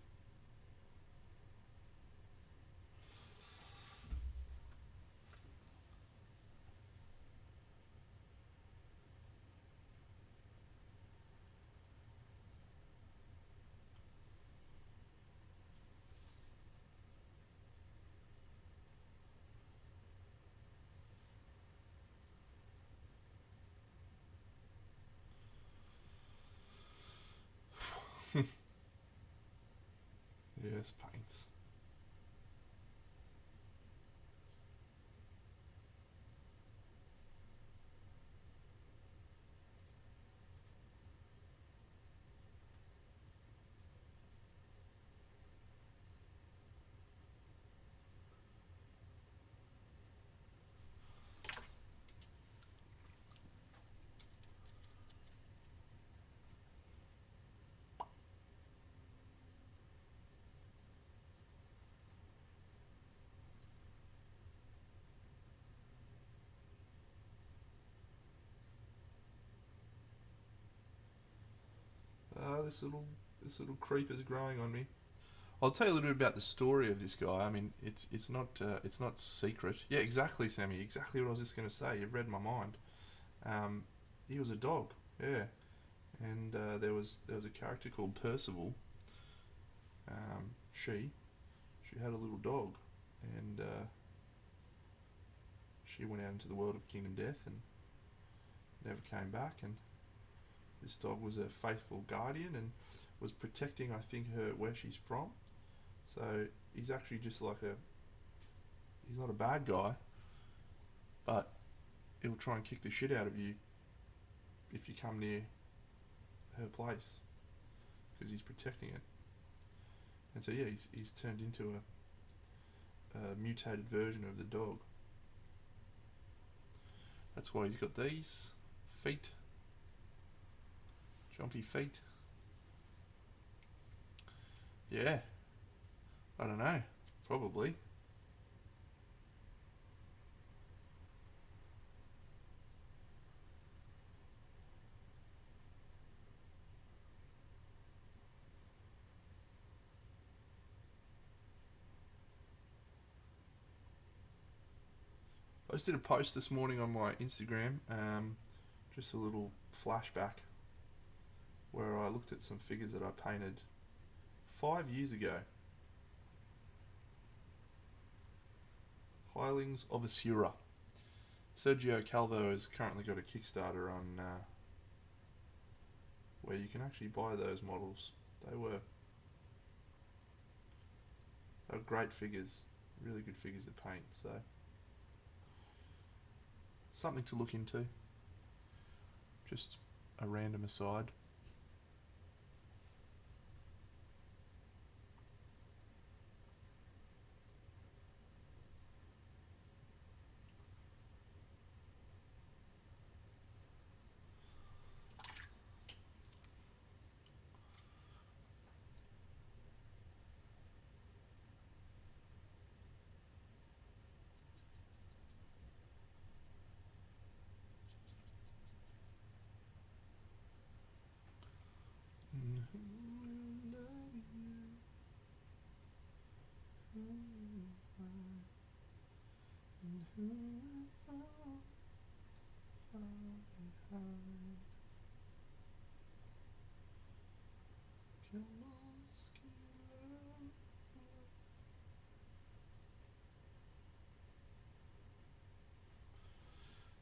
Yes, paints. This little creeper's growing on me. I'll tell you a little bit about the story of this guy. I mean, it's not secret. Yeah, exactly, Sammy. Exactly what I was just going to say. You've read my mind. He was a dog. Yeah, and there was a character called Percival. She had a little dog, and she went out into the world of Kingdom Death and never came back. And this dog was a faithful guardian and was protecting, I think, her where she's from. So he's actually just like he's not a bad guy, but he'll try and kick the shit out of you if you come near her place because he's protecting it. And so yeah, he's turned into a mutated version of the dog. That's why he's got these feet, jumpy feet. Yeah, I don't know, probably. I just did a post this morning on my Instagram, just a little flashback where I looked at some figures that I painted 5 years ago. Hirelings of Asura. Sergio Calvo has currently got a Kickstarter on where you can actually buy those models. They were great figures, really good figures to paint. So something to look into. Just a random aside.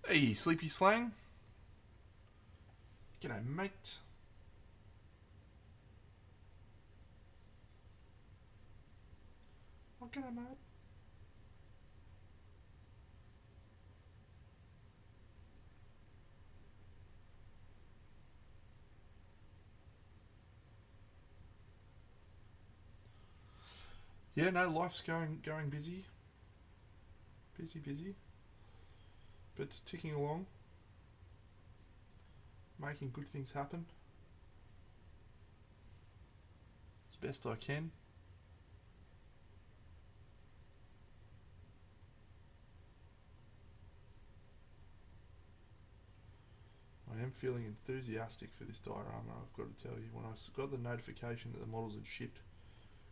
Hey, Sleepy Slang. G'day, mate. Oh, g'day, mate. Yeah, no, life's going busy. Busy. But ticking along. Making good things happen. As best I can. am feeling enthusiastic for this diorama, I've got to tell you. When I got the notification that the models had shipped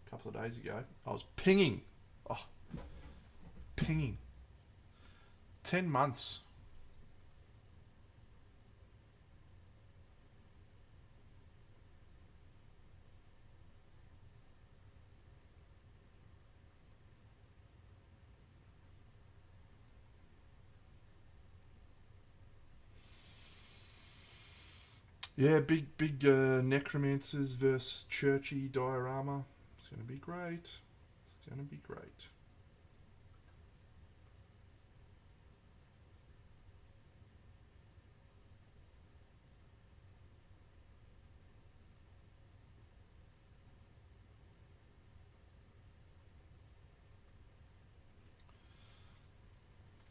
a couple of days ago, I was pinging. Oh, pinging. 10 months. Yeah, big necromancers versus churchy diorama. It's going to be great. It's going to be great.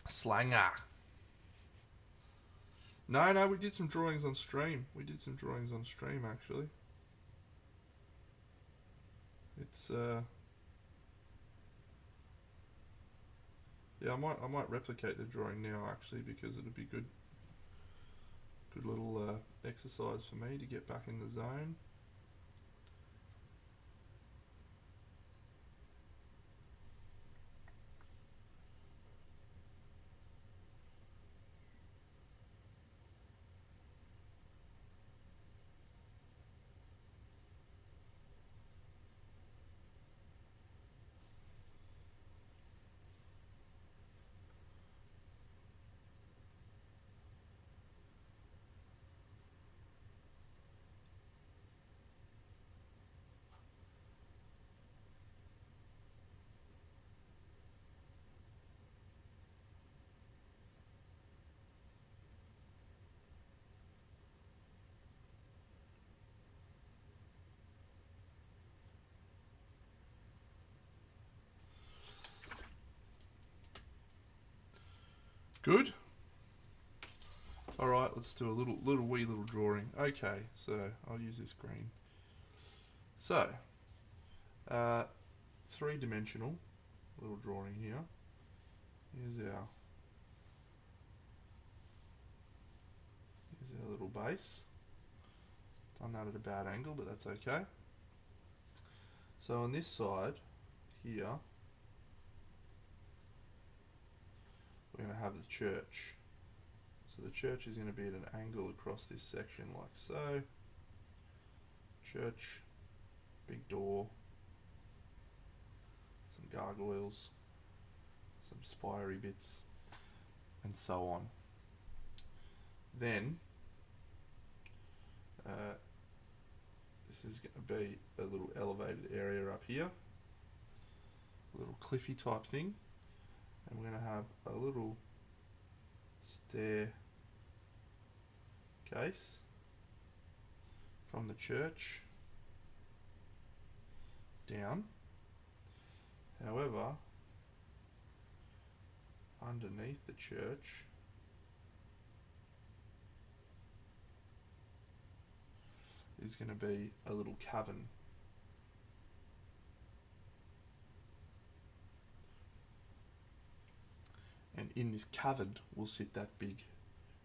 Slanger. No, we did some drawings on stream. Actually. It's yeah, I might replicate the drawing now actually, because it'd be good little exercise for me to get back in the zone. Good. All right, let's do a little drawing. Okay, so I'll use this green. So, three-dimensional little drawing here. Here's our little base. Done that at a bad angle, but that's okay. So on this side here, we're going to have the church. So the church is going to be at an angle across this section like so. Church, big door, some gargoyles, some spiry bits, and so on. Then this is going to be a little elevated area up here, a little cliffy type thing, and we're going to have a little staircase from the church down. However, underneath the church is going to be a little cavern. And in this cavern will sit that big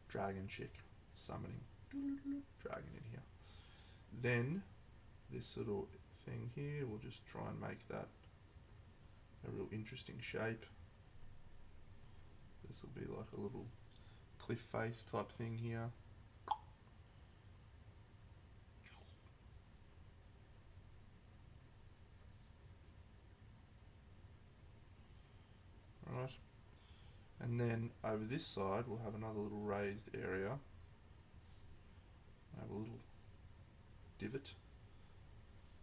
dragon chick summoning dragon in here. Then this little thing here, we'll just try and make that a real interesting shape. This will be like a little cliff face type thing here. Right. And then over this side we'll have another little raised area. Have a little divot.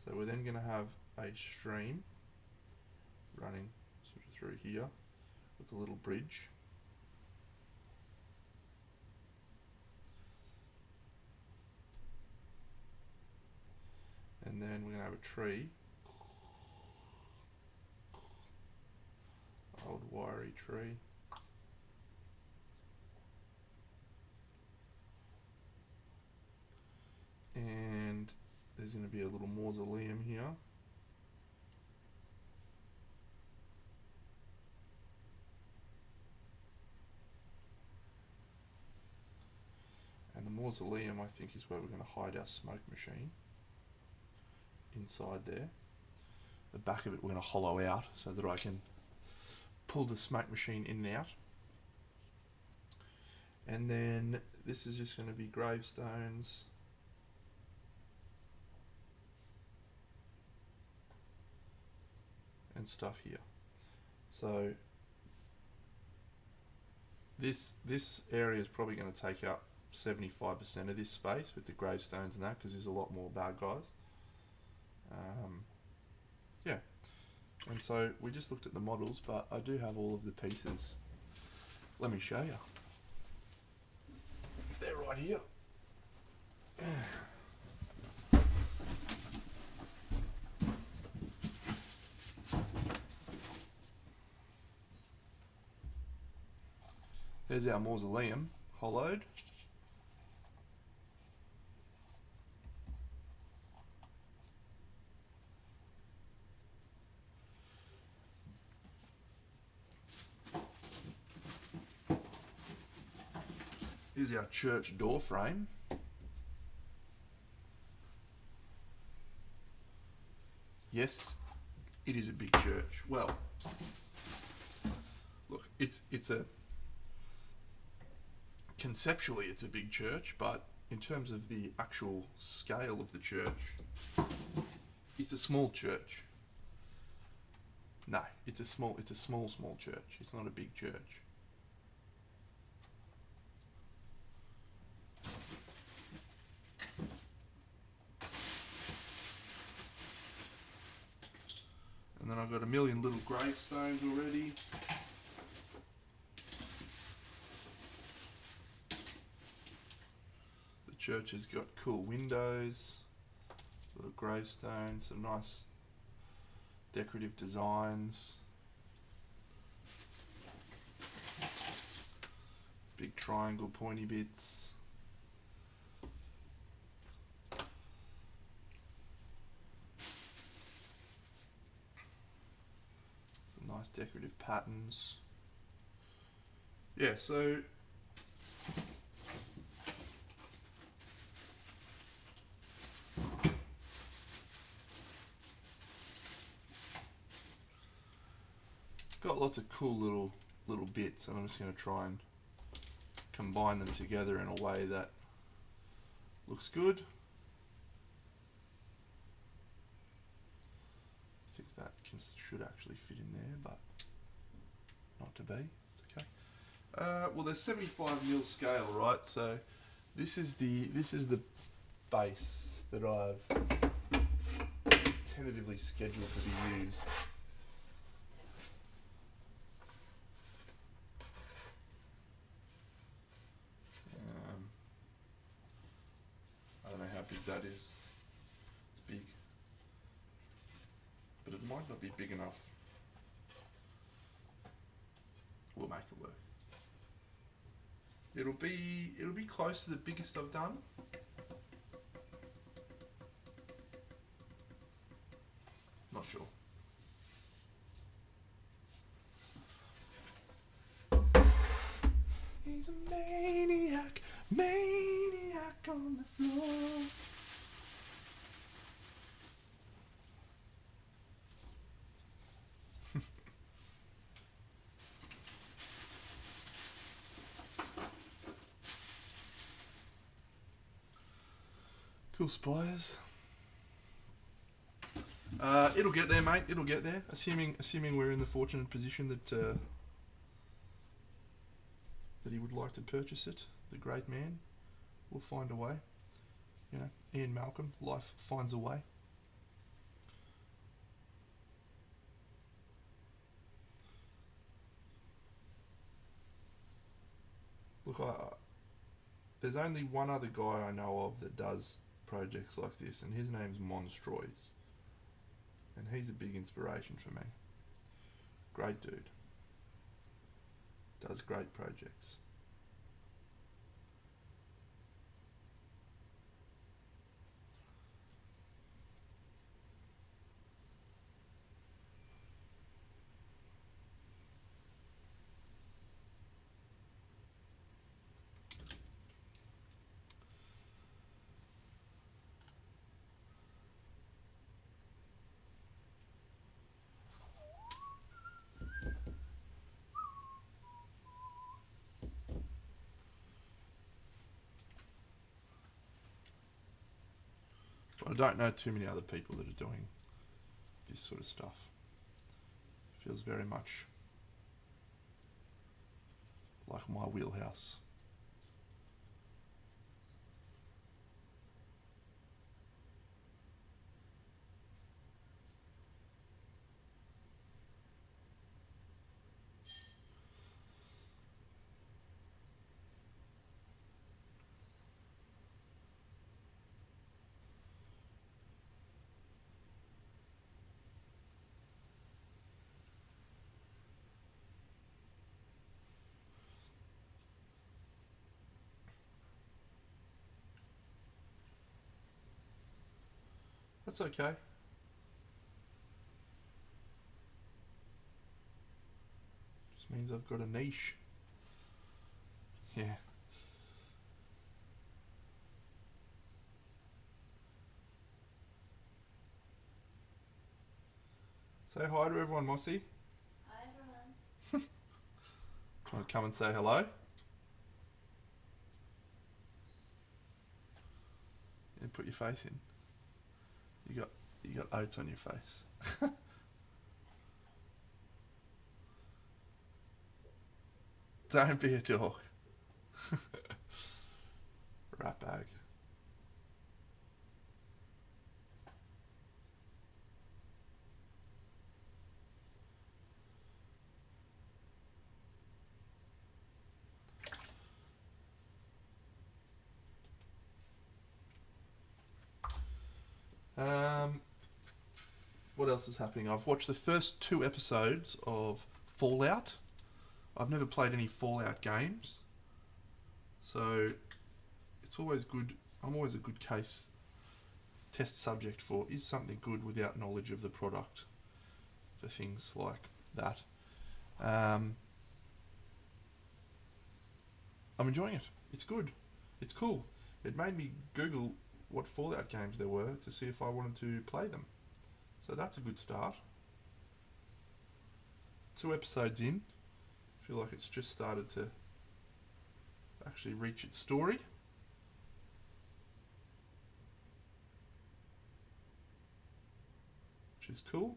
So we're then going to have a stream running sort of through here with a little bridge. And then we're going to have a tree. Old wiry tree. And there's going to be a little mausoleum here. mausoleum, I think, is where we're going to hide our smoke machine. Inside there. The back of it we're going to hollow out so that I can pull the smoke machine in and out. And then this is just going to be gravestones. And stuff here. So this area is probably going to take up 75% of this space with the gravestones and that, because there's a lot more bad guys. Yeah. And so we just looked at the models, but I do have all of the pieces. Let me show you. They're right here. There's our mausoleum, hollowed. Here's our church door frame. Yes, it is a big church. Well, look, it's a conceptually it's a big church, but in terms of the actual scale of the church, it's a small church. No, it's a small church. It's not a big church. And then I've got a million little gravestones already. The church has got cool windows, little gravestones, some nice decorative designs. Big triangle pointy bits. Some nice decorative patterns. Yeah, so got lots of cool little bits, and I'm just going to try and combine them together in a way that looks good. I think that should actually fit in there, but not to be. It's okay. Well, there's 75mm scale, right? So this is the base that I've tentatively scheduled to be used. I don't know how big that is. It's big, but it might not be big enough. We'll make it work. It'll be close to the biggest I've done. Not sure. He's a maniac on the floor. Cool spires. It'll get there, mate. It'll get there. Assuming we're in the fortunate position that that he would like to purchase it. The great man will find a way. You know, Ian Malcolm. Life finds a way. Look, there's only one other guy I know of that does projects like this, and his name's Monstroids. And he's a big inspiration for me. Great dude. Does great projects. don't know too many other people that are doing this sort of stuff. Feels very much like my wheelhouse. That's okay. Just means I've got a niche. Yeah. Say hi to everyone, Mossy. Hi everyone. Want to come and say hello? And put your face in. You got oats on your face. Don't be a dog. Rat bag. What else is happening? I've watched the first 2 episodes of Fallout. I've never played any Fallout games, so it's always good. I'm always a good case test subject for, is something good without knowledge of the product, for things like that. I'm enjoying it. It's good. It's cool. It made me Google what Fallout games there were to see if I wanted to play them. So that's a good start. 2 episodes in. I feel like it's just started to actually reach its story. Which is cool.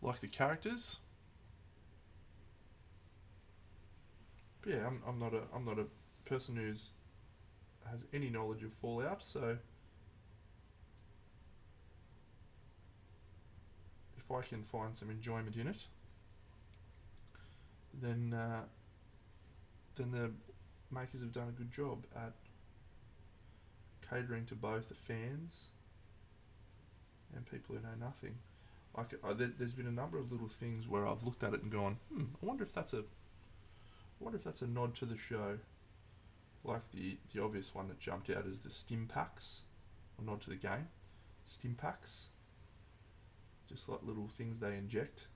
Like the characters. But yeah, I'm not a person who's has any knowledge of Fallout, so if I can find some enjoyment in it, then the makers have done a good job at catering to both the fans and people who know nothing. There's been a number of little things where I've looked at it and gone, I wonder if that's a nod to the show. Like the obvious one that jumped out is the stim packs, or nod to the game. Stim packs, just like little things they inject.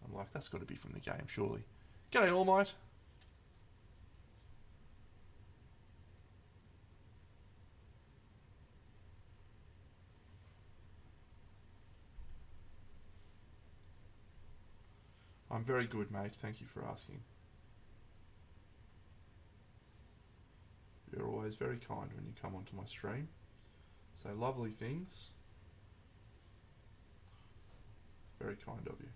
I'm like, that's got to be from the game, surely. G'day, All Might. I'm very good, mate. Thank you for asking. You're always very kind when you come onto my stream. Say lovely things. Very kind of you.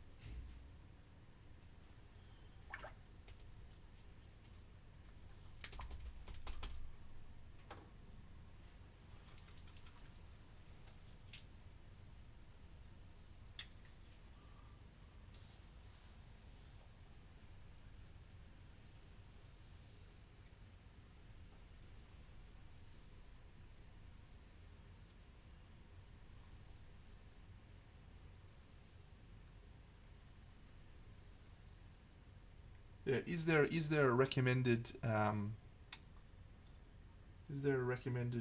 Yeah, is there a recommended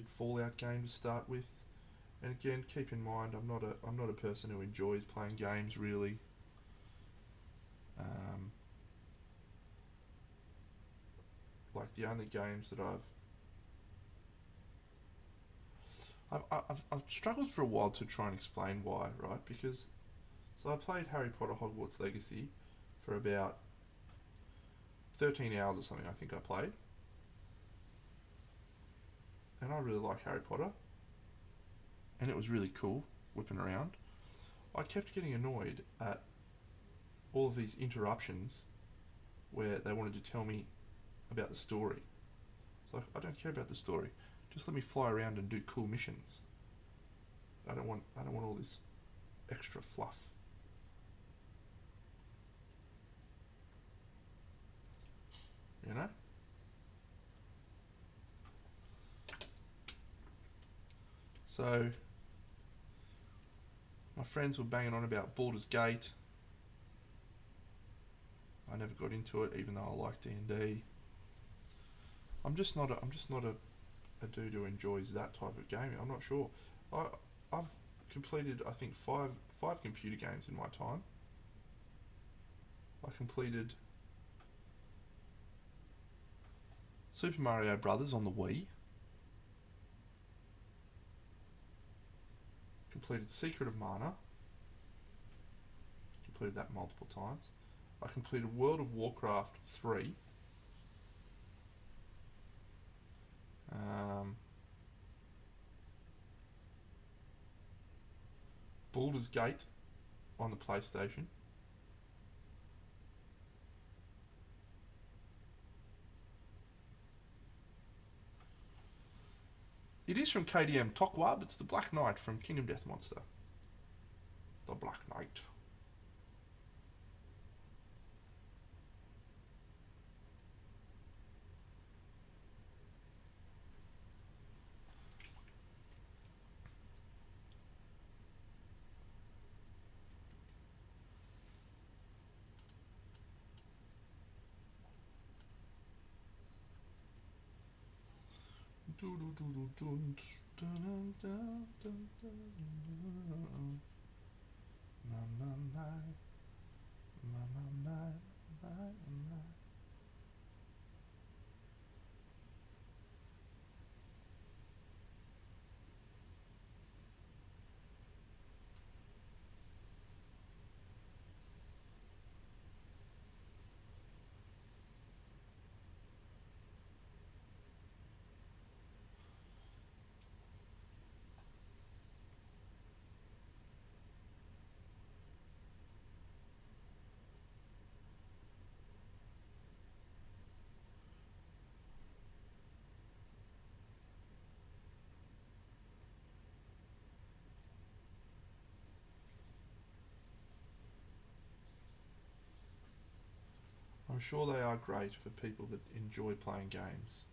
Fallout game to start with? And again, keep in mind, I'm not a person who enjoys playing games really. Like the only games that I've struggled for a while to try and explain why, right? Because I played Harry Potter Hogwarts Legacy for about 13 hours or something I think I played. And I really like Harry Potter. And it was really cool whipping around. I kept getting annoyed at all of these interruptions where they wanted to tell me about the story. It's like, I don't care about the story. Just let me fly around and do cool missions. I don't want all this extra fluff. You know? So my friends were banging on about Baldur's Gate. I never got into it, even though I like D&D. I'm just not a dude who enjoys that type of gaming. I'm not sure. I've completed, I think, five computer games in my time. I completed Super Mario Brothers on the Wii. Completed Secret of Mana. Completed that multiple times. I completed World of Warcraft 3. Baldur's Gate on the PlayStation. It is from KDM Tokwab. It's the Black Knight from Kingdom Death Monster. The Black Knight. I'm sure they are great for people that enjoy playing games.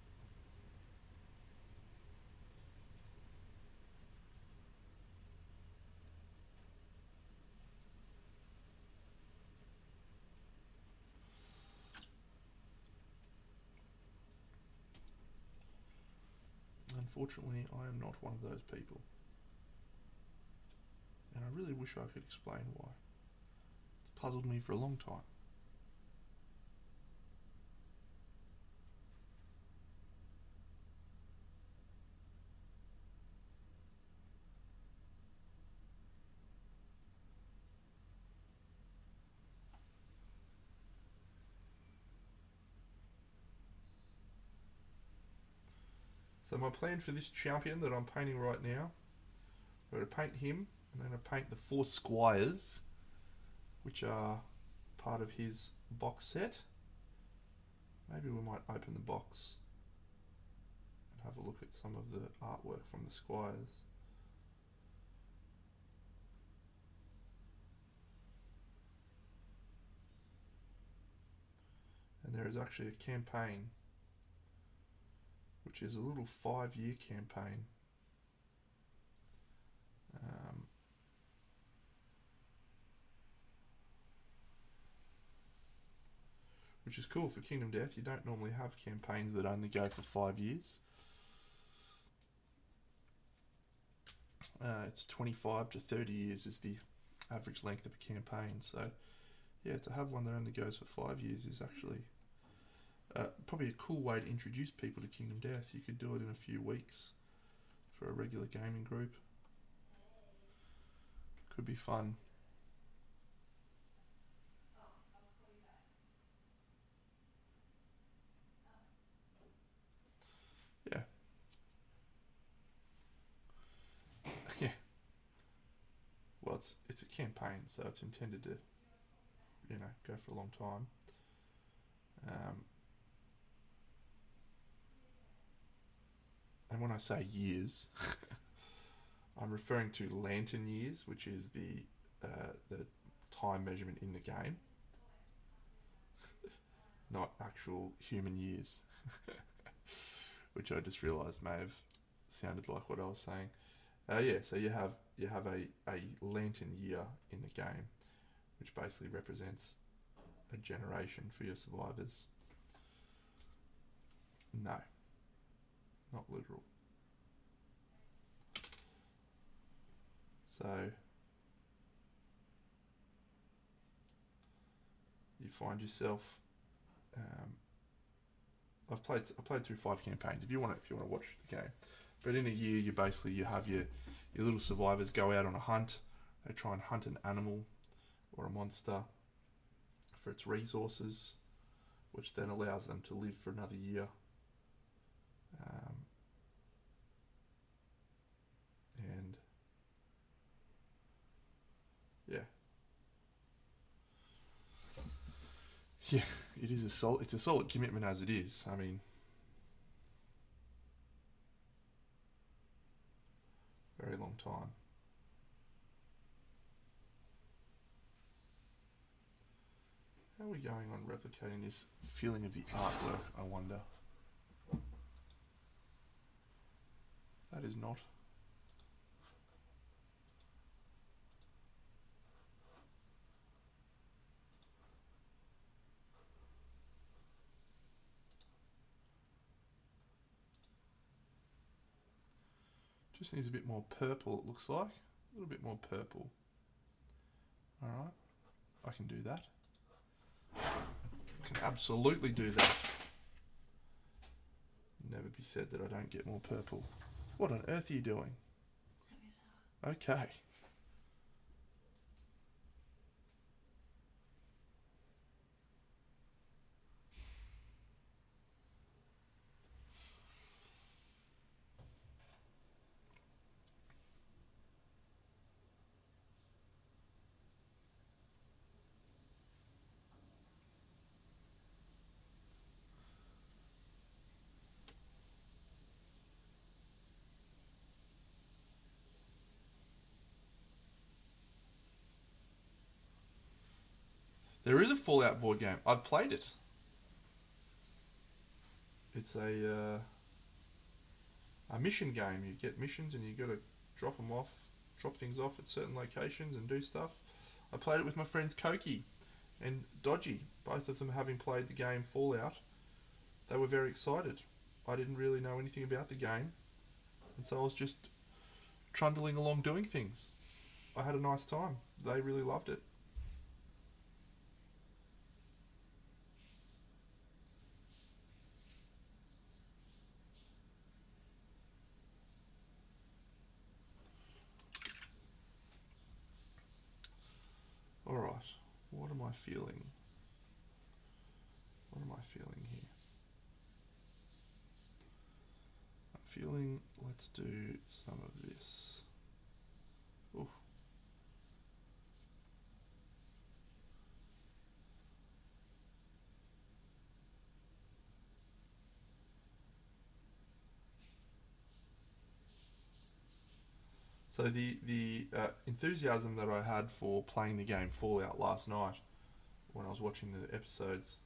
Unfortunately, I am not one of those people. And I really wish I could explain why. It's puzzled me for a long time. So my plan for this champion that I'm painting right now, I'm going to paint him, and then I'm going to paint the 4 squires, which are part of his box set. Maybe we might open the box and have a look at some of the artwork from the squires. And there is actually a campaign, which is a little 5-year campaign. Which is cool for Kingdom Death. You don't normally have campaigns that only go for 5 years. It's 25 to 30 years is the average length of a campaign. So, yeah, to have one that only goes for 5 years is actually probably a cool way to introduce people to Kingdom Death. You could do it in a few weeks for a regular gaming group. Could be fun. it's a campaign, so it's intended to, go for a long time. And when I say years, I'm referring to lantern years, which is the time measurement in the game, not actual human years, which I just realised may have sounded like what I was saying. So you have a lantern year in the game, which basically represents a generation for your survivors. No, not literal. So you find yourself. I played through 5 campaigns. If you want to watch the game, but in a year you have your little survivors go out on a hunt. They try and hunt an animal or a monster for its resources, which then allows them to live for another year. And yeah, it's a solid commitment as it is. I mean, very long time. How are we going on replicating this feeling of the artwork, I wonder? That is not. Just needs a bit more purple, it looks like. A little bit more purple. Alright, I can do that. I can absolutely do that. Never be said that I don't get more purple. What on earth are you doing? Okay. There is a Fallout board game. I've played it. It's a mission game. You get missions and you got to drop things off at certain locations and do stuff. I played it with my friends Koki and Dodgy, both of them having played the game Fallout. They were very excited. I didn't really know anything about the game, and so I was just trundling along doing things. I had a nice time. They really loved it. Alright, what am I feeling? What am I feeling here? I'm feeling, let's do some of this. Oof. So the enthusiasm that I had for playing the game Fallout last night, when I was watching the episodes,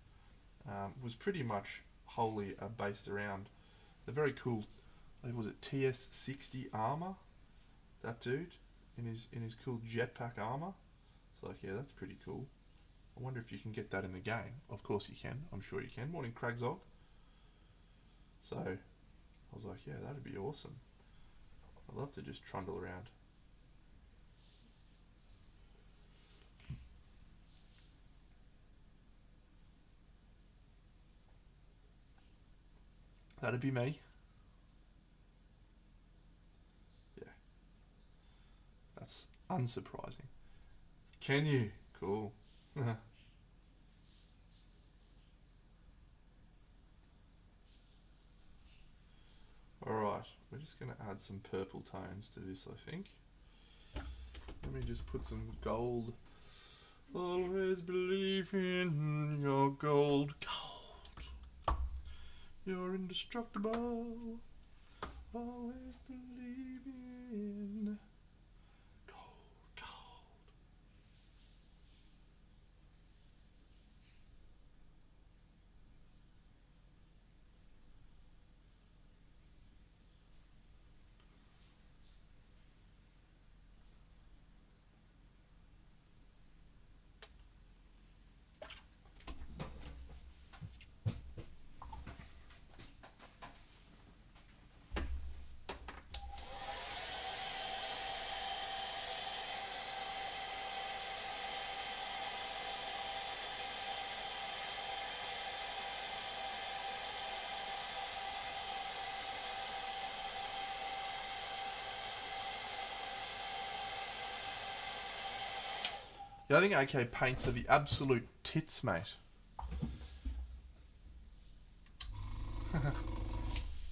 was pretty much wholly based around the very cool, I think was it TS-60 armor, that dude in his cool jetpack armor. It's like, yeah, that's pretty cool. I wonder if you can get that in the game. Of course you can. I'm sure you can. Morning, Cragzog. So I was like, yeah, that'd be awesome. I'd love to just trundle around. That'd be me. Yeah. That's unsurprising. Can you? Cool. Alright, we're just going to add some purple tones to this, I think. Let me just put some gold. Always believe in your gold. Gold. You're indestructible. Always believe in gold. Gold. Yeah, I think AK paints are the absolute tits, mate.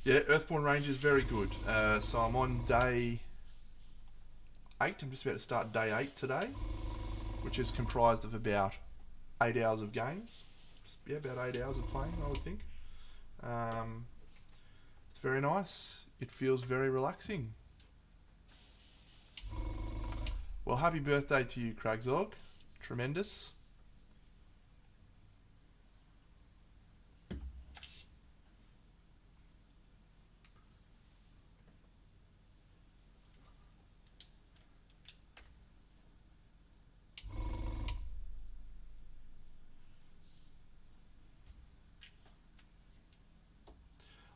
Yeah, Earthborn Range is very good. So I'm on day 8. I'm just about to start day 8 today, which is comprised of about 8 hours of games. Yeah, about 8 hours of playing, I would think. It's very nice. It feels very relaxing. Well, happy birthday to you, Cragzog. Tremendous.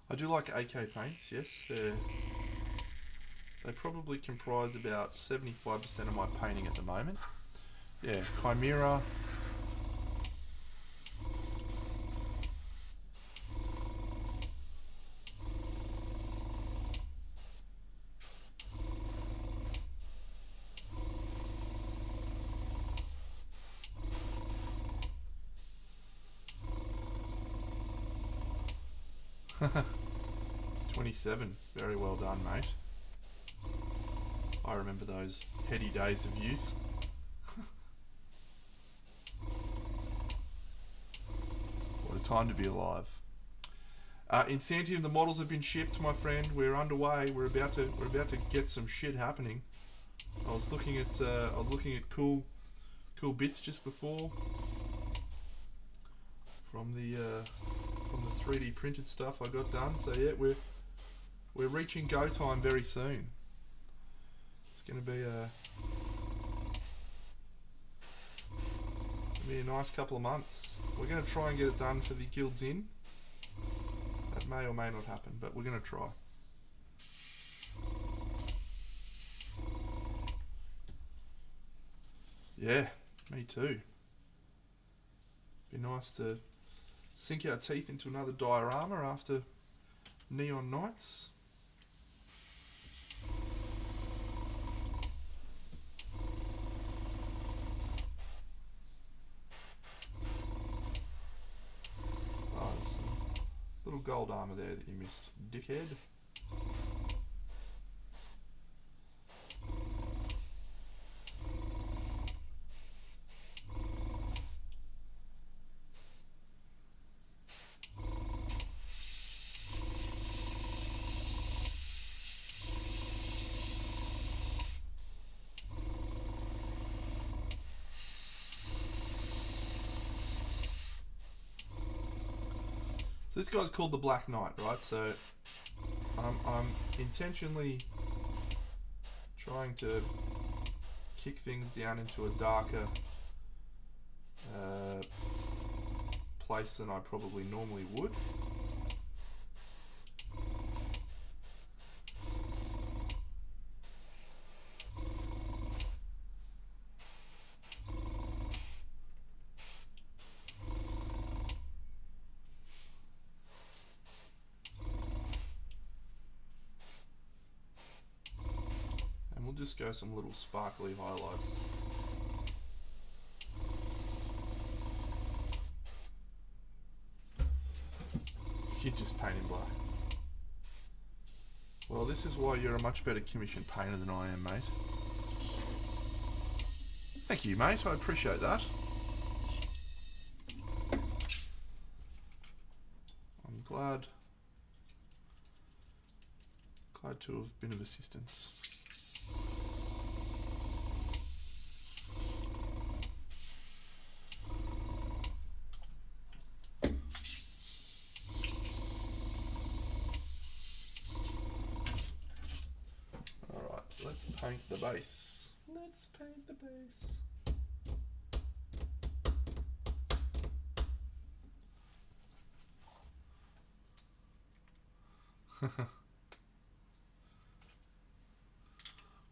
I do like AK paints, yes. They probably comprise about 75% of my painting at the moment. Yeah, Chimera. $27. Very well done, mate. I remember those heady days of youth. What a time to be alive. Insantium, the models have been shipped, my friend. We're underway. We're about to get some shit happening. I was looking at cool bits just before from the 3D printed stuff I got done. So yeah, we're reaching go time very soon. It's gonna be a nice couple of months. We're gonna try and get it done for the Guilds Inn. That may or may not happen, but we're gonna try. Yeah, me too. Be nice to sink our teeth into another diorama after Neon Nights. Oh, there's some little gold armor there that you missed, dickhead. So this guy's called the Black Knight, right? So I'm intentionally trying to kick things down into a darker place than I probably normally would. Just go some little sparkly highlights. You just paint in black. Well, this is why you're a much better commission painter than I am, mate. Thank you, mate. I appreciate that. I'm glad to have been of assistance. Alright, let's paint the base. Let's paint the base.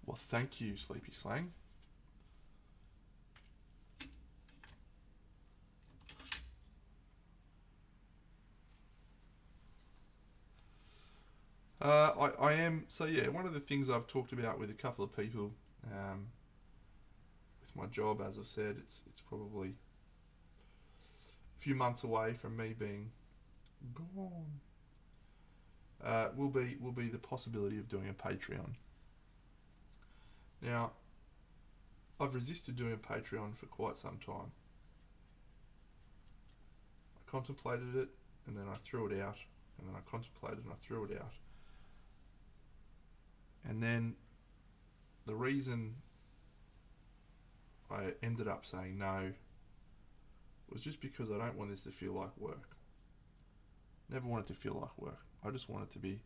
Well, thank you, Sleepy Slang. I am, so yeah, one of the things I've talked about with a couple of people, with my job, as I've said, it's probably a few months away from me being gone. Will be the possibility of doing a Patreon. Now, I've resisted doing a Patreon for quite some time. I contemplated it, and then I threw it out, and then I contemplated and I threw it out. And then the reason I ended up saying no was just because I don't want this to feel like work. Never want it to feel like work. I just want it to be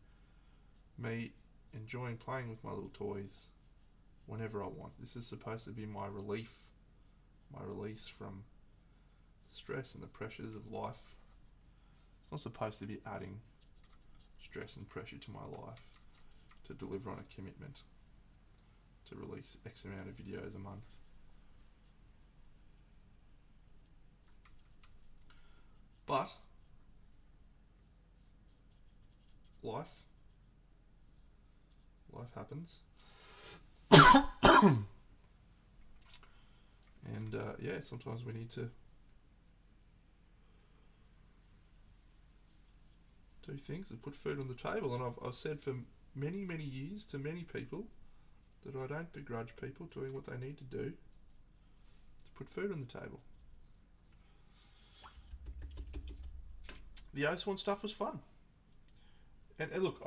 me enjoying playing with my little toys whenever I want. This is supposed to be my relief, my release from the stress and the pressures of life. It's not supposed to be adding stress and pressure to my life to deliver on a commitment to release X amount of videos a month. But life happens. And yeah, sometimes we need to do things and put food on the table. And I've said for many years to many people that I don't begrudge people doing what they need to do to put food on the table. The Oathsworn stuff was fun, and look,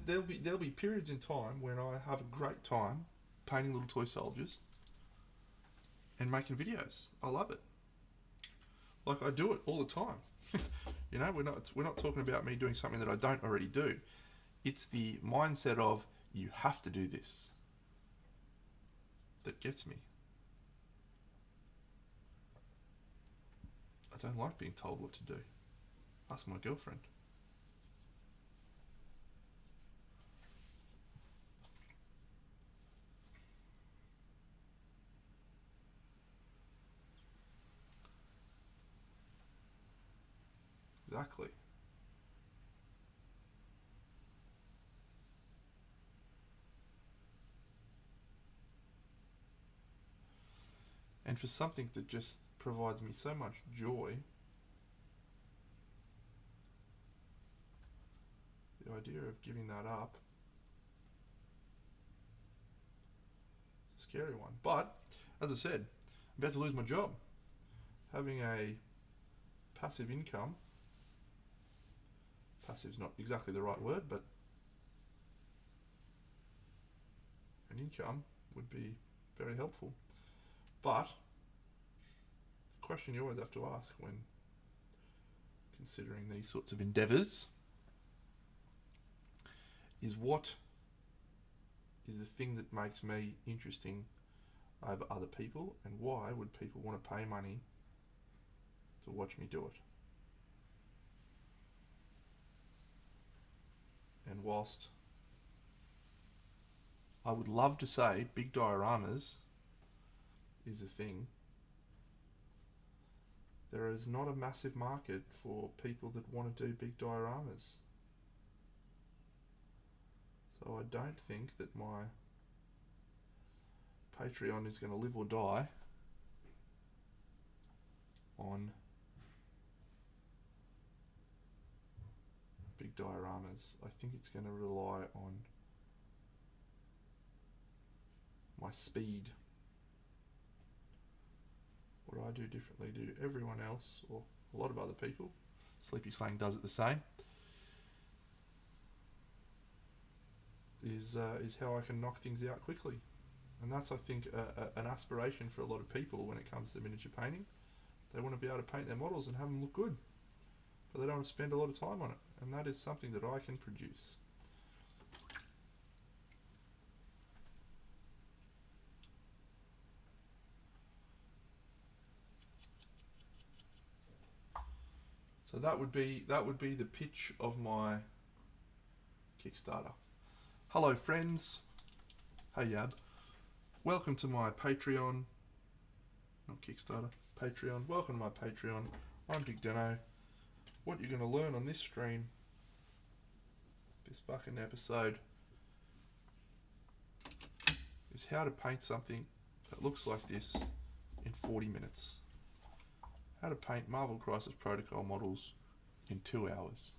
there'll be periods in time when I have a great time painting little toy soldiers and making videos. I love it. Like, I do it all the time. You know, we're not talking about me doing something that I don't already do. It's the mindset of you have to do this that gets me. I don't like being told what to do. Ask my girlfriend. Exactly. And for something that just provides me so much joy, the idea of giving that up is a scary one. But, as I said, I'm about to lose my job. Having a passive income, passive's not exactly the right word, but an income would be very helpful. But the question you always have to ask when considering these sorts of endeavours is, what is the thing that makes me interesting over other people, and why would people want to pay money to watch me do it? And whilst I would love to say big dioramas is a thing, there is not a massive market for people that want to do big dioramas. So I don't think that my Patreon is going to live or die on big dioramas. I think it's going to rely on my speed what I do differently to everyone else, or a lot of other people, Sleepy Slang does it the same, is how I can knock things out quickly. And that's, I think, an aspiration for a lot of people when it comes to miniature painting. They want to be able to paint their models and have them look good, but they don't want to spend a lot of time on it. And that is something that I can produce. So that would be the pitch of my Kickstarter. Hello friends. Hey Yab. Welcome to my Patreon. Not Kickstarter. Patreon. Welcome to my Patreon. I'm Big Deno. What you're going to learn on this stream, this fucking episode, is how to paint something that looks like this in 40 minutes. How to paint Marvel Crisis Protocol models in 2 hours.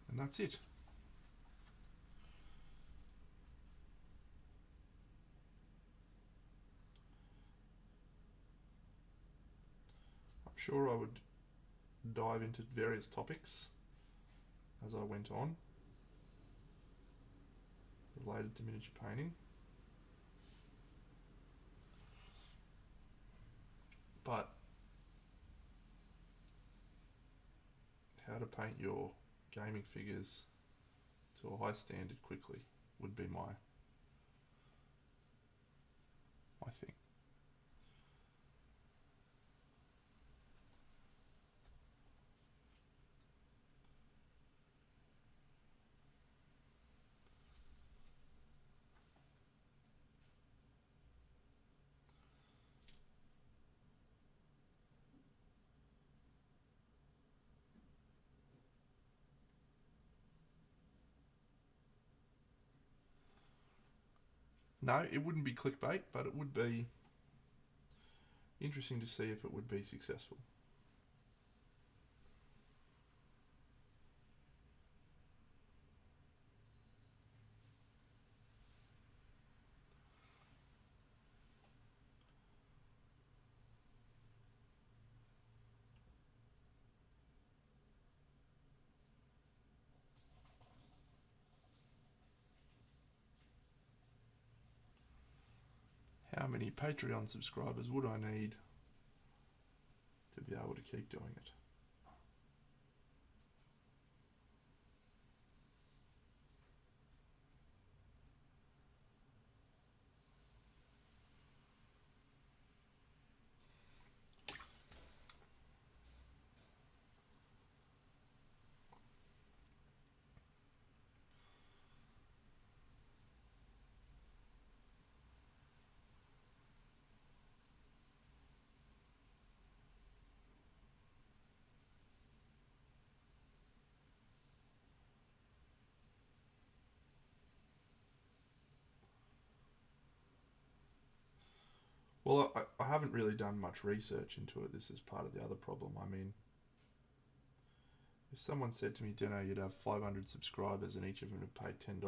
And that's it. I'm sure I would dive into various topics as I went on related to miniature painting. But how to paint your gaming figures to a high standard quickly would be my thing. No, it wouldn't be clickbait, but it would be interesting to see if it would be successful. How many Patreon subscribers would I need to be able to keep doing it? Well, I haven't really done much research into it. This is part of the other problem. I mean, if someone said to me, Deno, you'd have 500 subscribers and each of them would pay $10,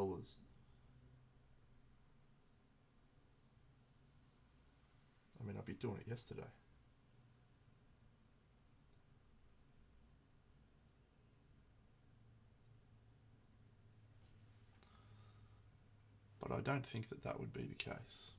I mean, I'd be doing it yesterday. But I don't think that that would be the case.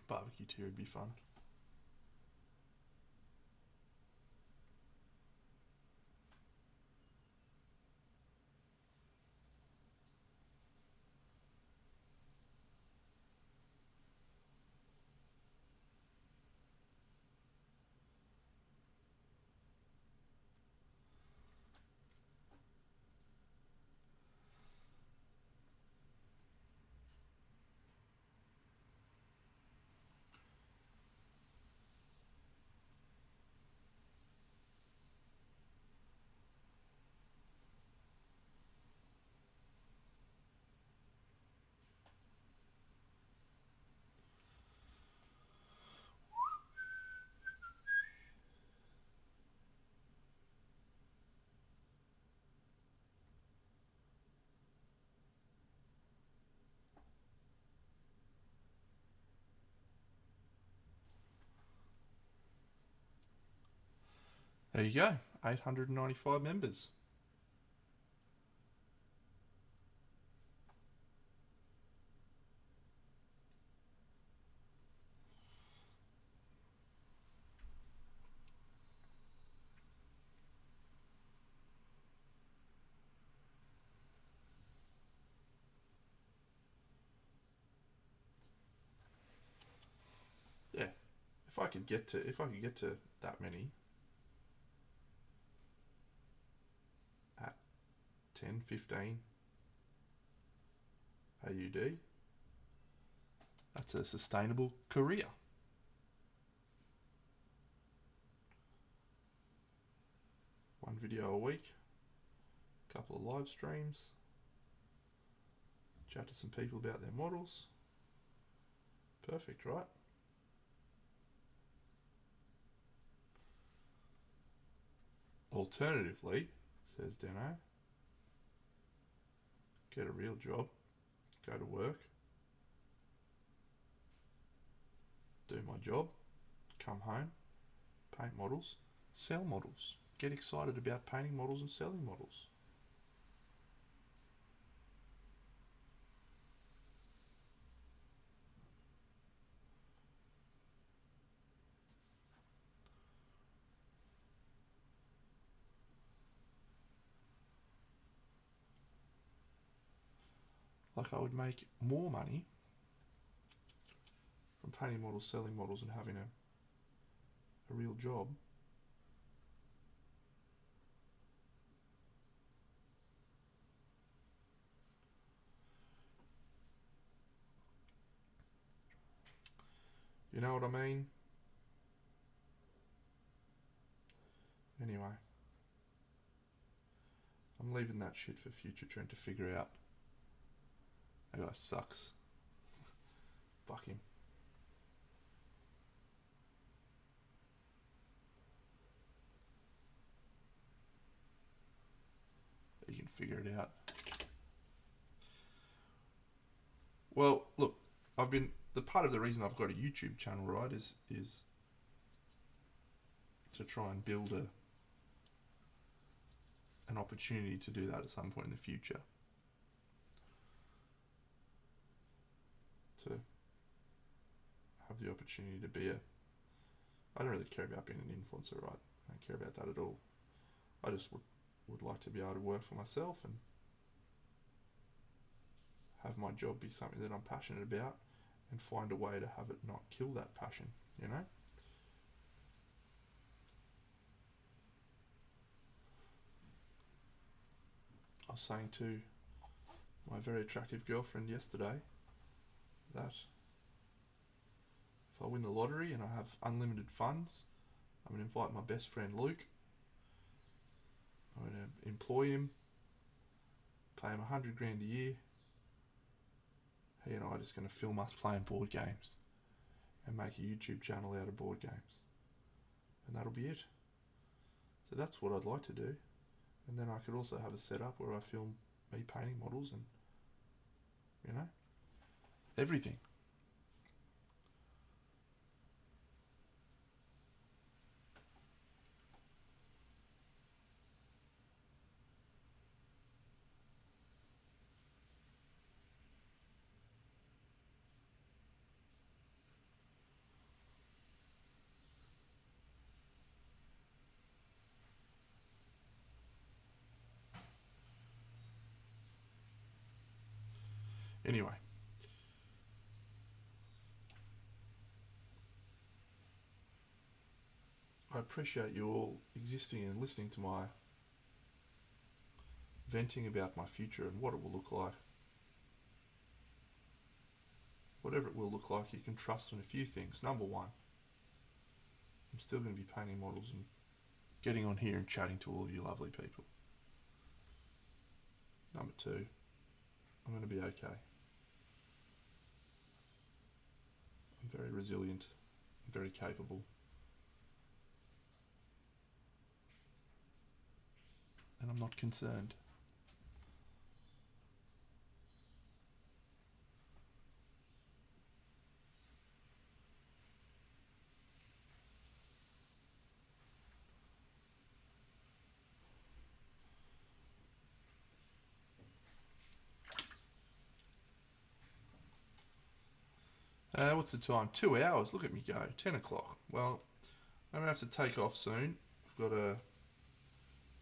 Barbecue tier would be fun. There you go, 895 members. Yeah, if I could get to that many at 10, 15 AUD, that's a sustainable career. One video a week, a couple of live streams, chat to some people about their models. Perfect, right? Alternatively, says Deno, get a real job, go to work, do my job, come home, paint models, sell models. Get excited about painting models and selling models. Like I would make more money from painting models, selling models, and having a real job You know what I mean? Anyway, I'm leaving that shit for future Trent to figure out. That guy sucks. Fuck him. You can figure it out. Well, look, the part of the reason I've got a YouTube channel, right, is to try and build an opportunity to do that at some point in the future. To have the opportunity to be I don't really care about being an influencer, right? I don't care about that at all. I just would like to be able to work for myself and have my job be something that I'm passionate about and find a way to have it not kill that passion, you know? I was saying to my very attractive girlfriend yesterday that if I win the lottery and I have unlimited funds, I'm going to invite my best friend Luke. I'm going to employ him, pay him $100,000 a year. He and I are just going to film us playing board games and make a YouTube channel out of board games. And that'll be it. So that's what I'd like to do. And then I could also have a setup where I film me painting models and, you know, everything. Anyway. I appreciate you all existing and listening to my venting about my future and what it will look like. Whatever it will look like, you can trust in a few things. Number one, I'm still going to be painting models and getting on here and chatting to all of you lovely people. Number two, I'm going to be okay. I'm very resilient. I'm very capable. And I'm not concerned. What's the time? 2 hours. Look at me go. 10 o'clock. Well, I'm going to have to take off soon. I've got a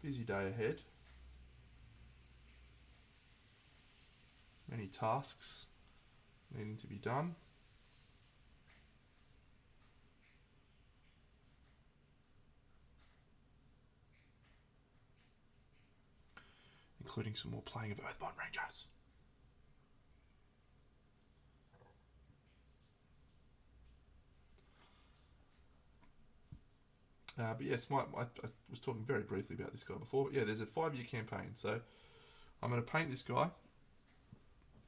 busy day ahead. Many tasks needing to be done. Including some more playing of Earthbound Rangers. But yes, I was talking very briefly about this guy before. But yeah, there's a 5-year campaign. So I'm going to paint this guy.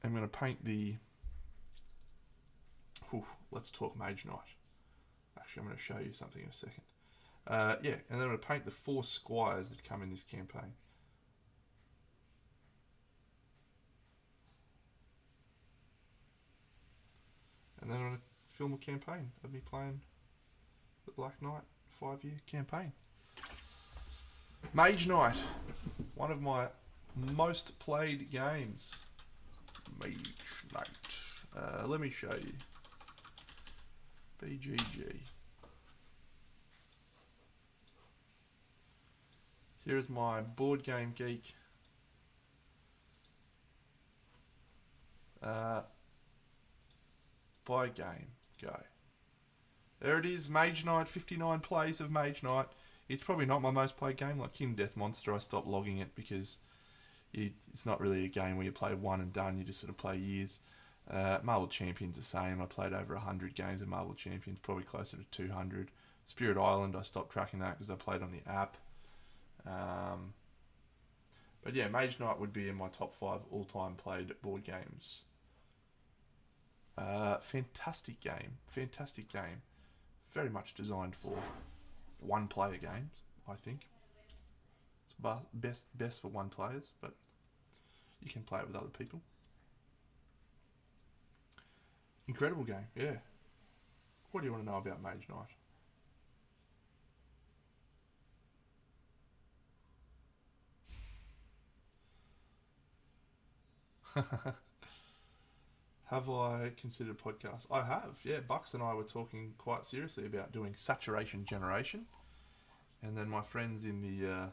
I'm going to paint the... let's talk Mage Knight. Actually, I'm going to show you something in a second. Yeah, and then I'm going to paint the 4 squires that come in this campaign. And then I'm going to film a campaign of me playing the Black Knight 5-year campaign. Mage Knight, one of my most played games. Mage Knight. Let me show you. BGG. Here is my Board Game Geek buy game. Go. There it is, Mage Knight, 59 plays of Mage Knight. It's probably not my most played game, like King Death Monster. I stopped logging it because it's not really a game where you play one and done, you just sort of play years. Marvel Champions the same. I played over 100 games of Marvel Champions, probably closer to 200. Spirit Island, I stopped tracking that because I played on the app. But yeah, Mage Knight would be in my top 5 all-time played board games. Fantastic game. Very much designed for one-player games, I think. It's best for one players, but you can play it with other people. Incredible game, yeah. What do you want to know about Mage Knight? Have I considered podcasts? I have, yeah. Bucks and I were talking quite seriously about doing Saturation Generation, and then my friends in the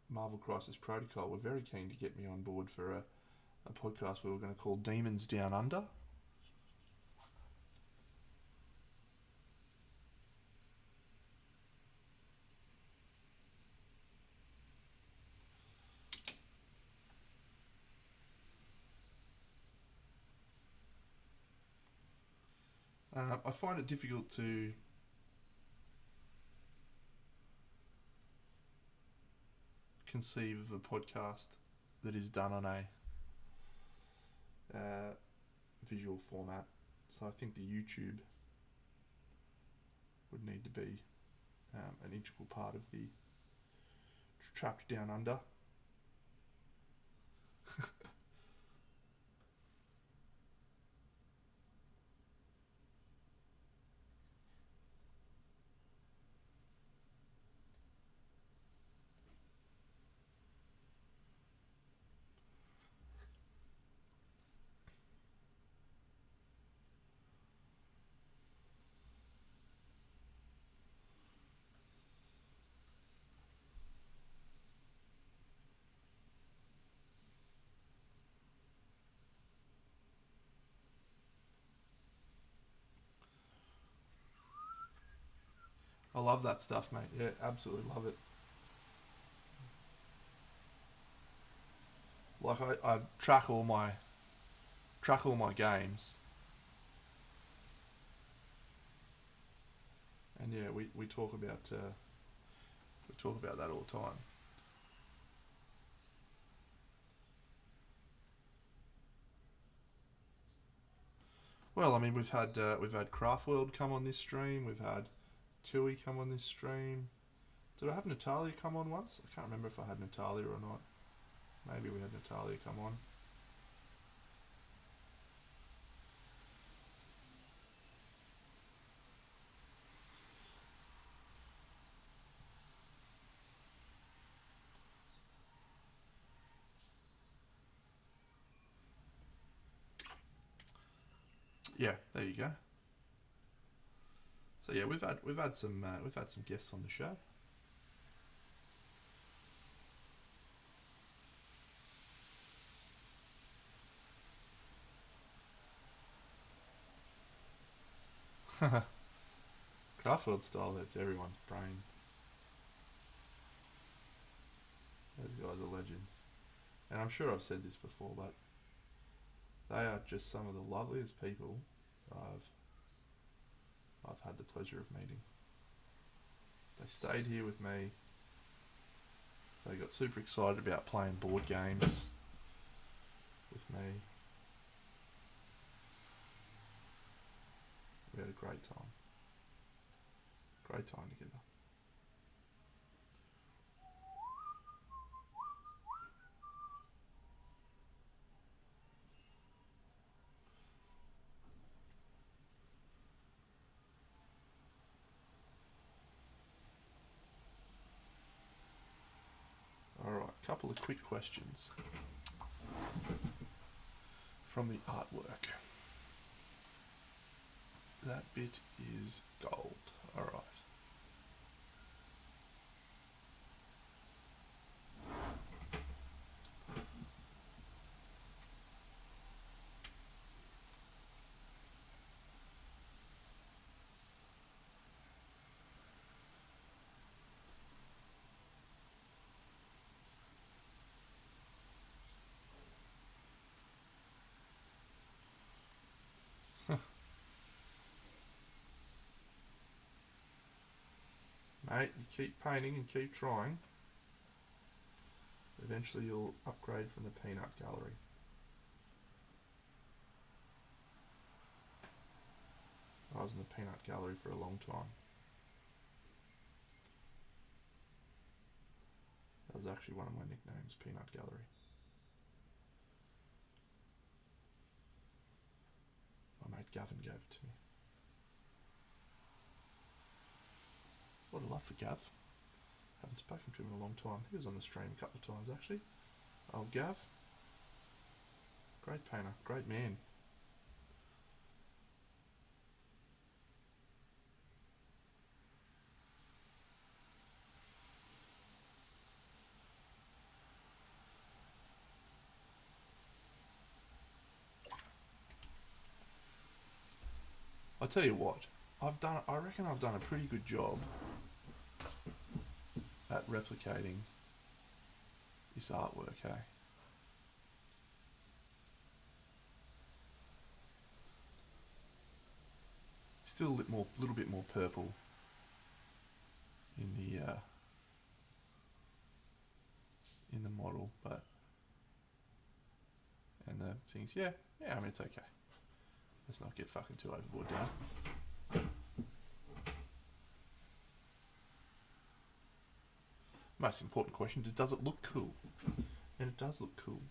Marvel Crisis Protocol were very keen to get me on board for a podcast we were going to call Demons Down Under. I find it difficult to conceive of a podcast that is done on a visual format, so I think the YouTube would need to be an integral part of the Trapped Down Under. I love that stuff, mate. Yeah, absolutely love it. Like I track all my games, and yeah, we talk about that all the time. Well, I mean, we've had Craftworld come on this stream. We've had Tui come on this stream. Did I have Natalia come on once? I can't remember if I had Natalia or not. Maybe we had Natalia come on. Yeah, there you go. So yeah, we've had some guests on the show. Craftworld style, that's everyone's brain. Those guys are legends. And I'm sure I've said this before, but they are just some of the loveliest people I've had the pleasure of meeting. They stayed here with me. They got super excited about playing board games with me. We had a great time. Great time together. Alright, couple of quick questions from the artwork. That bit is gold. Alright. Mate, you keep painting and keep trying. Eventually you'll upgrade from the peanut gallery. I was in the peanut gallery for a long time. That was actually one of my nicknames, Peanut Gallery. My mate Gavin gave it to me. What a love for Gav. Haven't spoken to him in a long time. He was on the stream a couple of times actually. Oh, Gav. Great painter, great man. I tell you what, I reckon I've done a pretty good job at replicating this artwork, hey? Still a little bit more purple in the model, but and the things, yeah, I mean it's okay. Let's not get fucking too overboard, Dan. Most important question is, does it look cool? And it does look cool.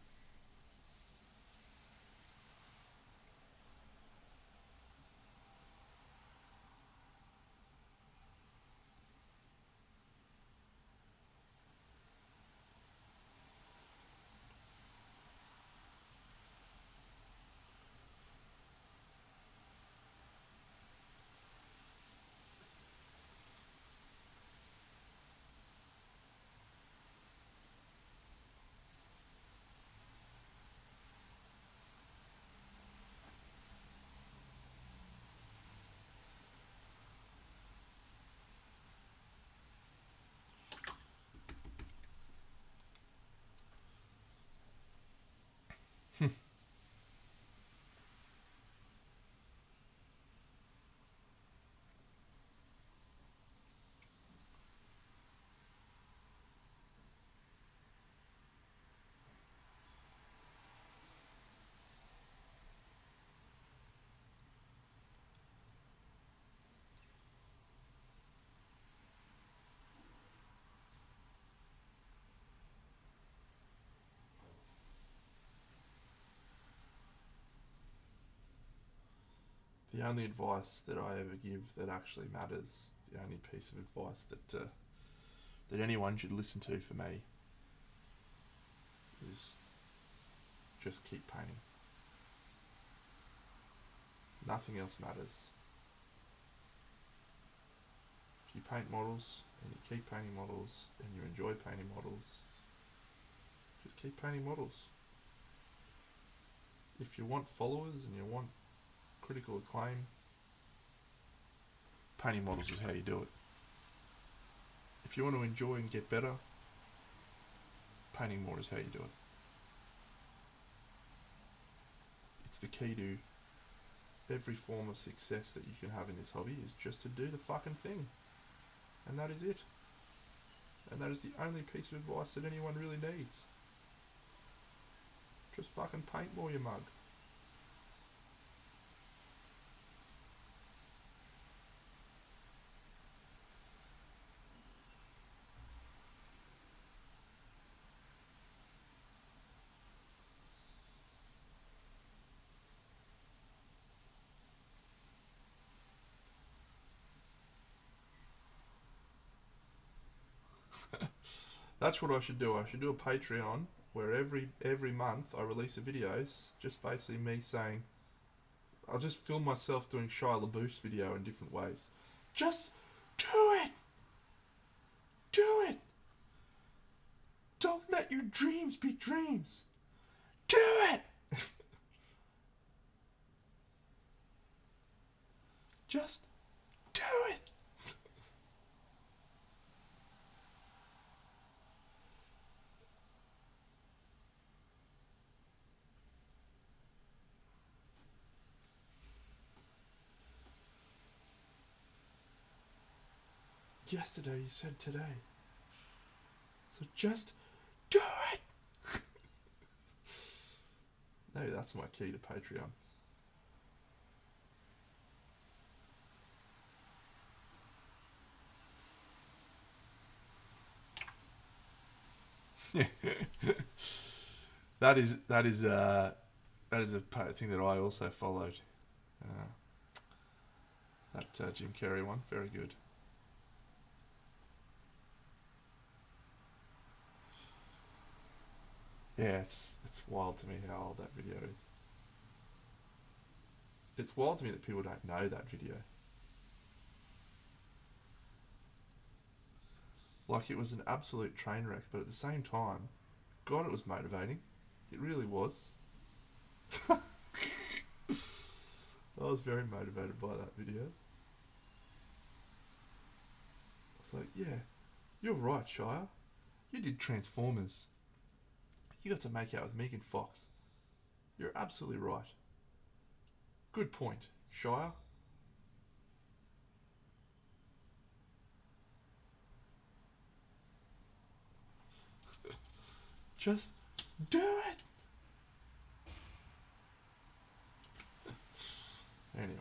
The only advice that I ever give that actually matters, the only piece of advice that anyone should listen to for me is just keep painting. Nothing else matters. If you paint models and you keep painting models and you enjoy painting models, just keep painting models. If you want followers and you want critical acclaim, painting models is how you do it. If you want to enjoy and get better, painting more is how you do it. It's the key to every form of success that you can have in this hobby, is just to do the fucking thing. And that is it. And that is the only piece of advice that anyone really needs. Just fucking paint more, you mug. That's what I should do. I should do a Patreon where every month I release a video, just basically me saying, I'll just film myself doing Shia LaBeouf's video in different ways. Just do it! Do it! Don't let your dreams be dreams! Do it! Just do it! Yesterday you said today. So just do it! Maybe that's my key to Patreon. that is a thing that I also followed. That Jim Carrey one, very good. Yeah, it's wild to me how old that video is. It's wild to me that people don't know that video. Like, it was an absolute train wreck, but at the same time, God, it was motivating. It really was. I was very motivated by that video. It's like, yeah, you're right, Shia. You did Transformers. You got to make out with Megan Fox. You're absolutely right. Good point, Shia. Just do it! Anyway.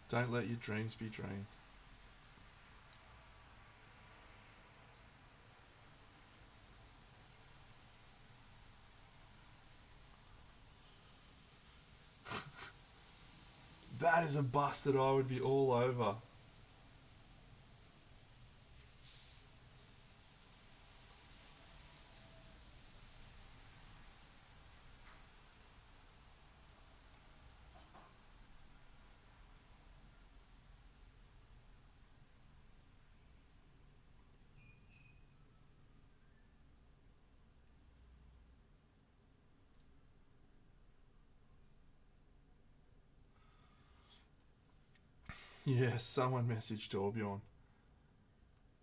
Don't let your dreams be dreams. That is a bus that I would be all over. Yeah, someone messaged Torbjorn.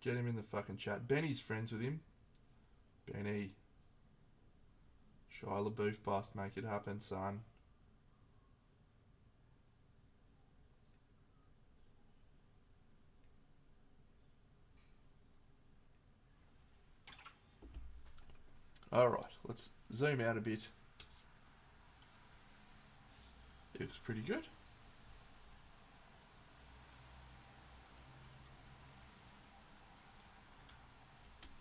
Get him in the fucking chat. Benny's friends with him. Benny. Shia LaBeouf bust, make it happen, son. Alright, let's zoom out a bit. It looks pretty good.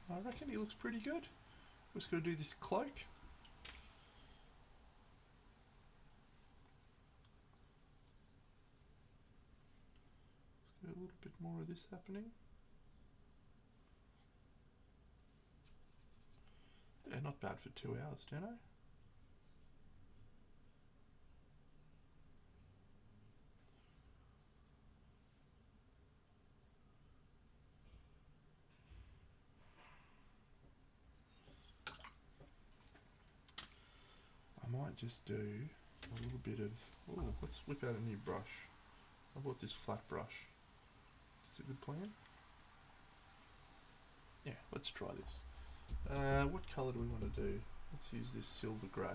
I reckon he looks pretty good. We're just going to do this cloak. Let's get a little bit more of this happening. Yeah, not bad for 2 hours, don't I? might just do a little bit of... Oh, let's whip out a new brush. I bought this flat brush. Is it a good plan? Yeah, let's try this. What colour do we want to do? Let's use this silver grey.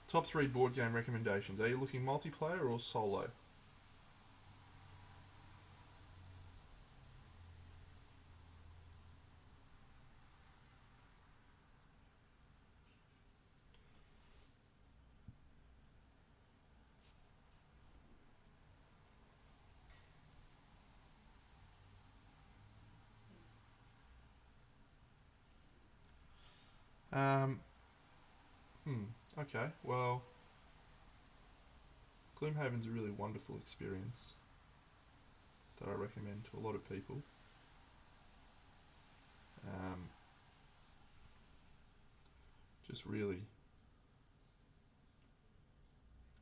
Top 3 board game recommendations. Are you looking multiplayer or solo? Okay, well, Gloomhaven's a really wonderful experience that I recommend to a lot of people. Just really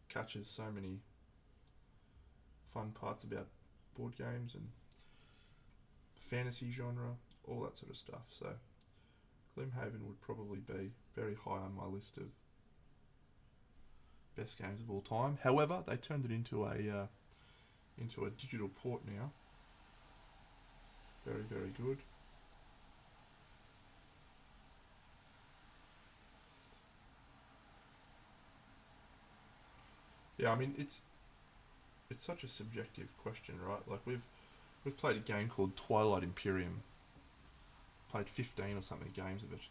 catches so many fun parts about board games and fantasy genre, all that sort of stuff. So Gloomhaven would probably be very high on my list of best games of all time. However, they turned it into a digital port now. Very, very good. Yeah, I mean it's such a subjective question, right? Like we've played a game called Twilight Imperium. Played 15 or something games of it,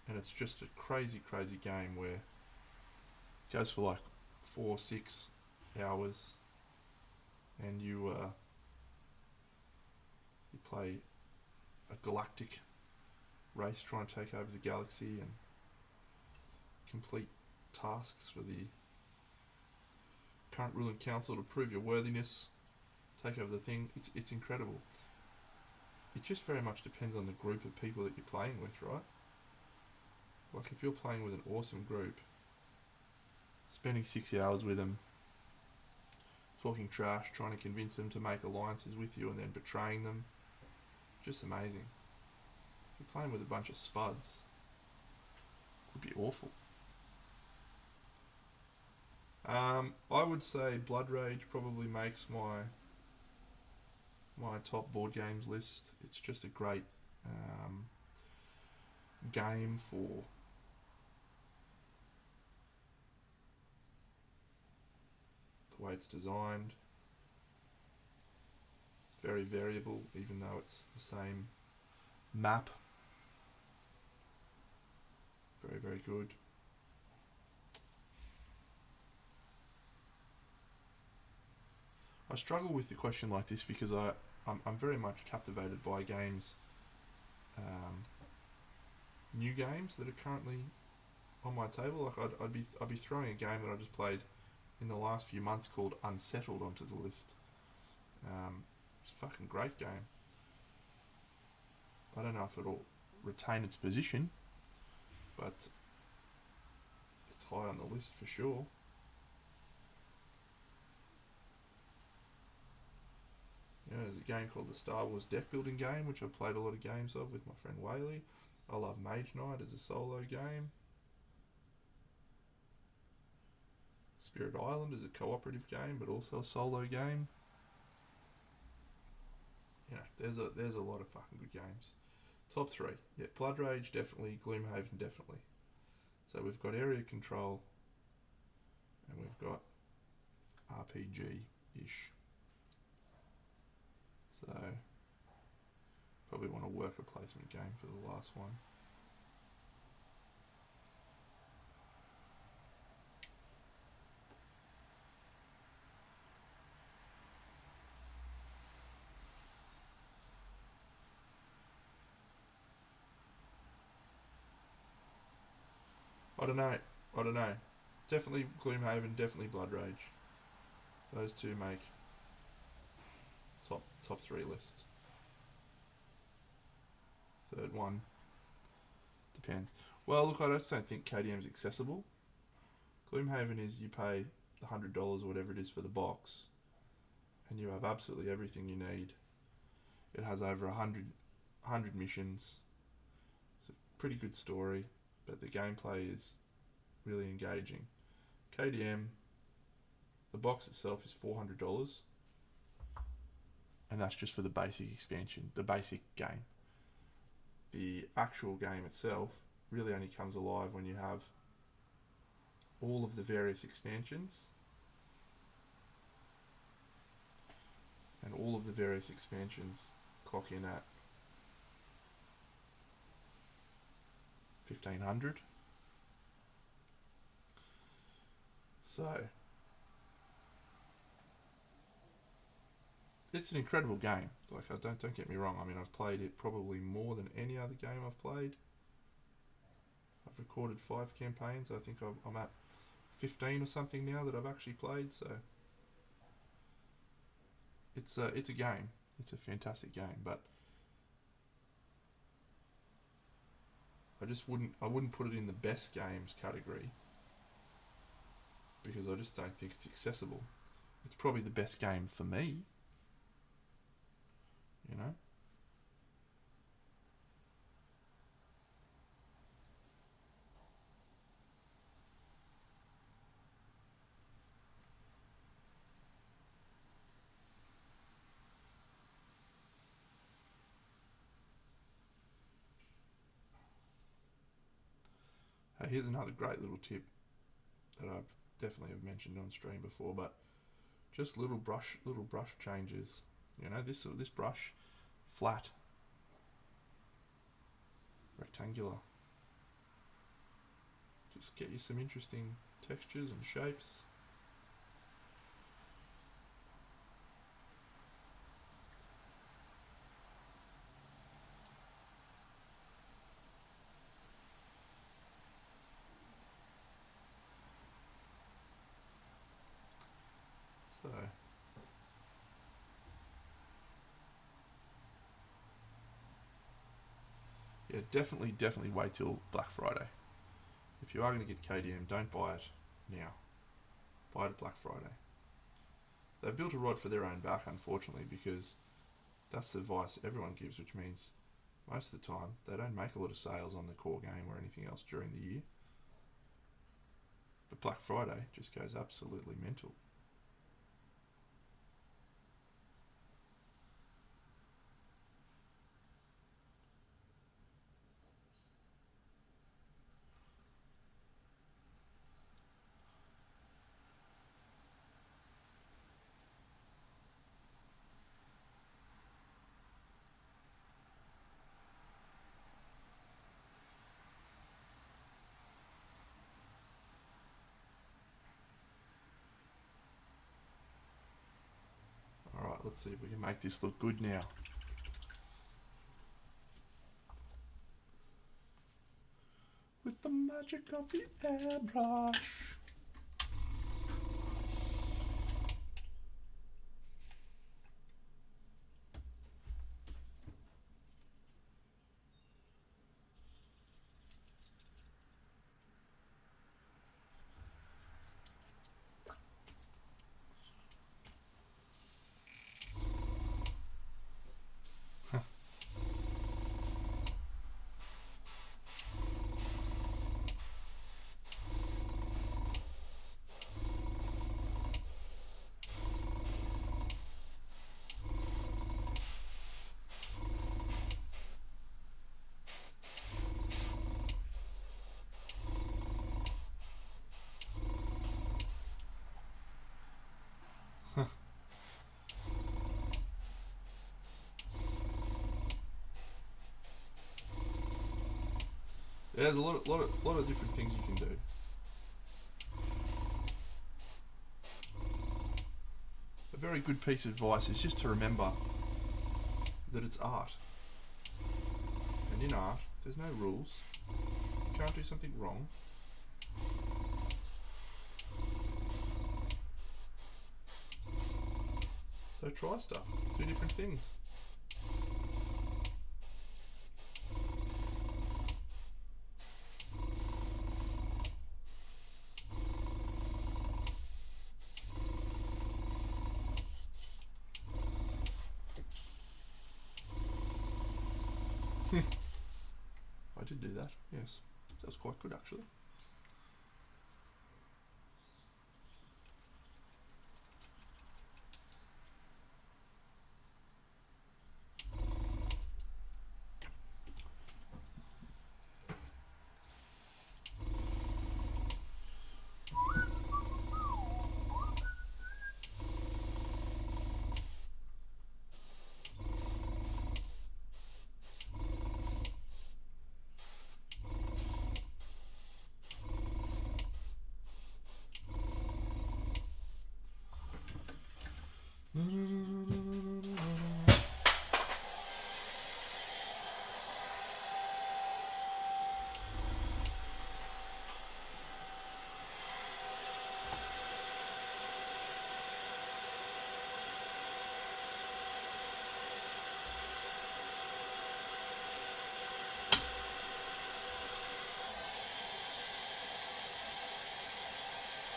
and it's just a crazy, crazy game where it goes for like 4-6 hours, and you play a galactic race trying to take over the galaxy and complete tasks for the current ruling council to prove your worthiness, take over the thing. It's incredible. It just very much depends on the group of people that you're playing with, right? Like if you're playing with an awesome group, spending 6 hours with them, talking trash, trying to convince them to make alliances with you and then betraying them, just amazing. If you're playing with a bunch of spuds, it would be awful. I would say Blood Rage probably makes my top board games list. It's just a great game for the way it's designed. It's very variable, even though it's the same map. Very, very good. I struggle with the question like this because I'm very much captivated by games, new games that are currently on my table. Like I'd be throwing a game that I just played in the last few months called Unsettled onto the list. It's a fucking great game. I don't know if it'll retain its position, but it's high on the list for sure. Yeah, there's a game called the Star Wars deck building game, which I've played a lot of games of with my friend Whaley. I love Mage Knight as a solo game. Spirit Island is a cooperative game, but also a solo game. Yeah, there's a lot of fucking good games. Top 3. Yeah, Blood Rage definitely, Gloomhaven definitely. So we've got Area Control, and we've got RPG-ish. So probably want to work a placement game for the last one. I don't know. Definitely Gloomhaven, definitely Blood Rage. Those two make top 3 lists. Third one depends. Well, look, I just don't think KDM is accessible. Gloomhaven is you pay the $100 or whatever it is for the box, and you have absolutely everything you need. It has over 100 missions. It's a pretty good story, but the gameplay is really engaging. KDM, the box itself is $400, and that's just for the basic expansion, the basic game. The actual game itself really only comes alive when you have all of the various expansions, and all of the various expansions clock in at 1500. So it's an incredible game. Like, don't get me wrong. I mean, I've played it probably more than any other game I've played. I've recorded 5 campaigns. I think I'm at 15 or something now that I've actually played. So it's a game. It's a fantastic game, but I wouldn't put it in the best games category, because I just don't think it's accessible. It's probably the best game for me, you know. Here's another great little tip that I've definitely have mentioned on stream before, but just little brush changes. You know, this brush, flat, rectangular. Just get you some interesting textures and shapes. So yeah, definitely wait till Black Friday. If you are going to get KDM, don't buy it now. Buy it at Black Friday. They've built a rod for their own back, unfortunately, because that's the advice everyone gives, which means most of the time they don't make a lot of sales on the core game or anything else during the year. But Black Friday just goes absolutely mental. Alright, let's see if we can make this look good now. With the magic of the airbrush. There's a lot of different things you can do. A very good piece of advice is just to remember that it's art. And in art, there's no rules. You can't do something wrong. So try stuff. Do different things. I did do that, yes. That was quite good actually.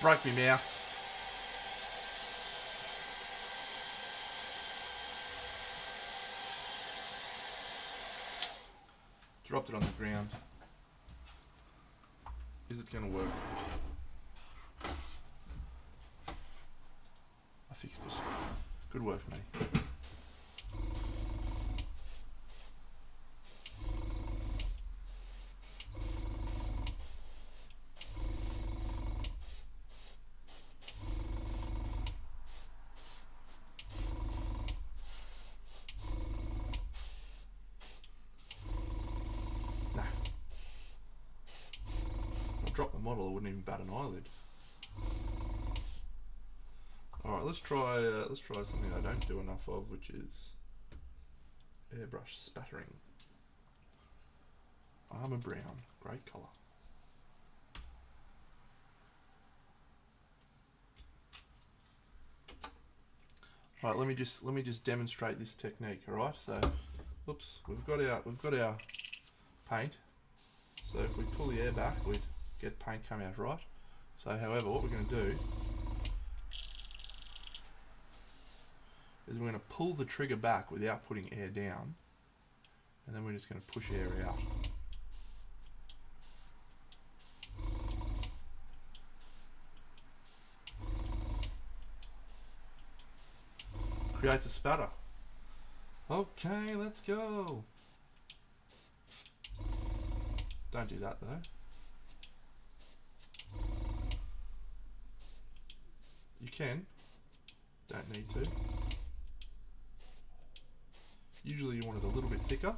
Broke me mouse. Dropped it on the ground. Is it going to work? I fixed it. Good work, mate. Nah. If I dropped the model, I wouldn't even bat an eyelid. Alright, let's try something I don't do enough of, which is airbrush spattering. Armour brown, great colour. Alright, let me just demonstrate this technique, alright? So oops, we've got our paint. So if we pull the air back, we'd get paint come out, right? So however, what we're gonna do is we're going to pull the trigger back without putting air down, and then we're just going to push air out. Creates a spatter. Okay, let's go. Don't do that though. You can. Don't need to. Usually you want it a little bit thicker.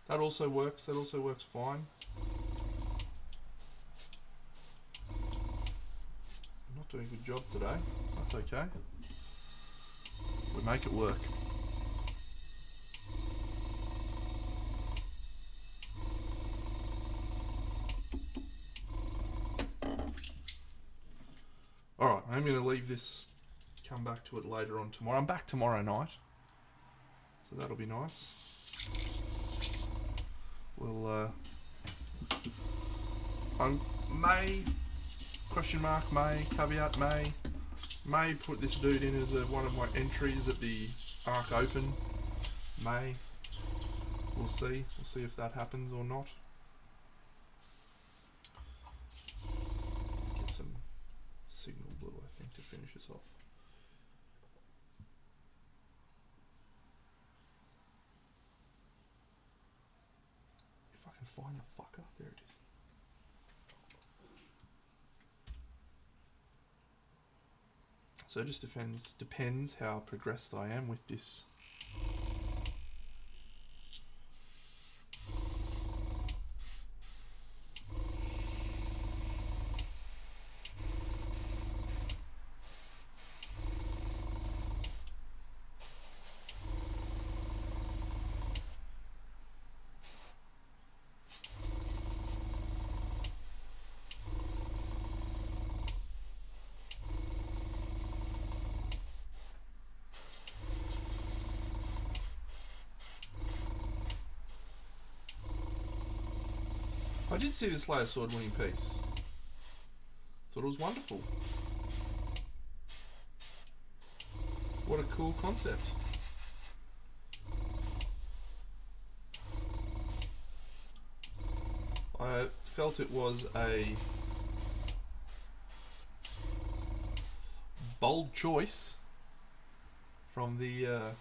That also works fine. I'm not doing a good job today. That's okay. We make it work. Alright, I'm going to leave this, come back to it later on tomorrow. I'm back tomorrow night, so that'll be nice. We'll, may, question mark, may, caveat, may put this dude in as one of my entries at the Arc Open. May. We'll see if that happens or not. Let's get some signal blue, I think, to finish this off. If I can find the fucker, there it is. So it just depends how progressed I am with this. I did see this Slayer Sword winning piece. Thought it was wonderful. What a cool concept. I felt it was a bold choice from the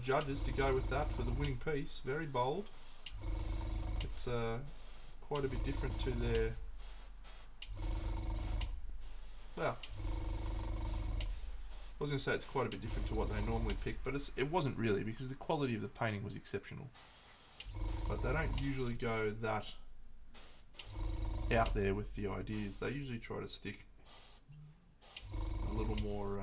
judges to go with that for the winning piece. Very bold. It's quite a bit different to their, well, I was going to say it's quite a bit different to what they normally pick, but it wasn't really, because the quality of the painting was exceptional. But they don't usually go that out there with the ideas. They usually try to stick a little more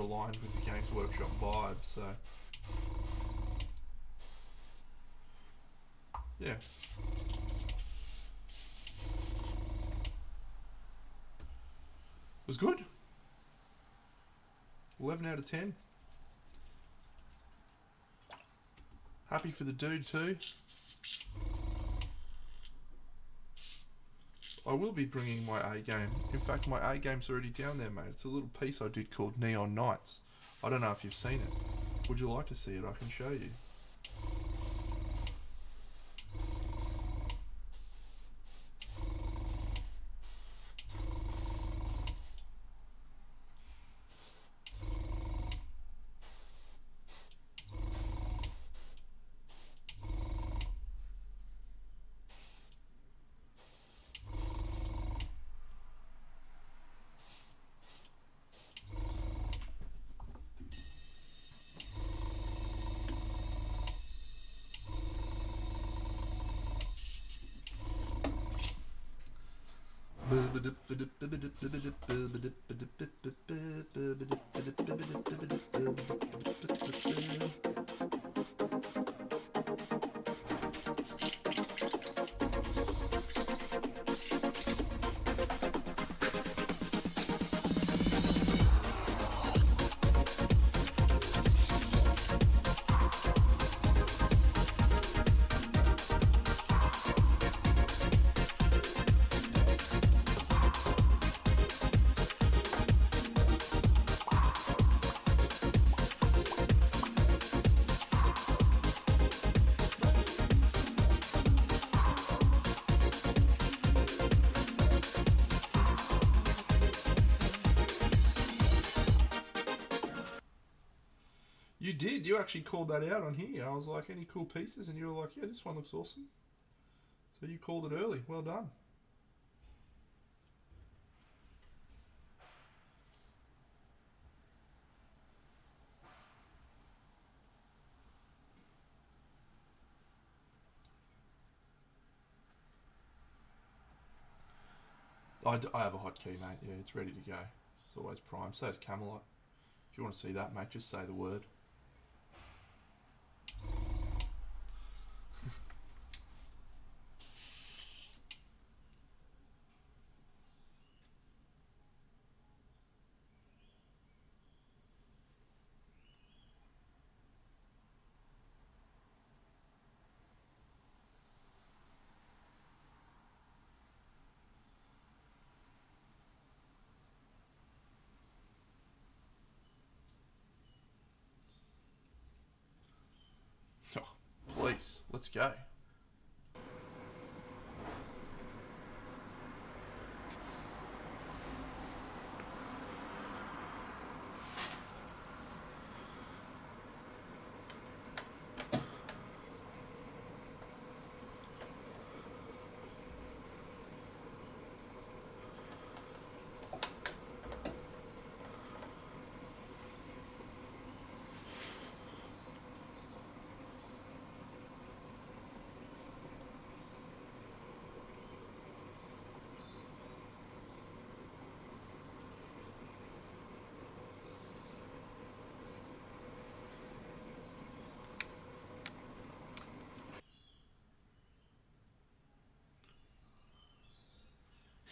aligned with the Games Workshop vibe. So yeah. Was good. 11 out of 10. Happy for the dude too. I will be bringing my A game. In fact, my A game's already down there, mate. It's a little piece I did called Neon Nights. I don't know if you've seen it. Would you like to see it? I can show you. You did. You actually called that out on here. I was like, any cool pieces? And you were like, yeah, this one looks awesome. So you called it early. Well done. I have a hotkey, mate. Yeah, it's ready to go. It's always prime. So is Camelot. If you want to see that, mate, just say the word. Oh, please, let's go.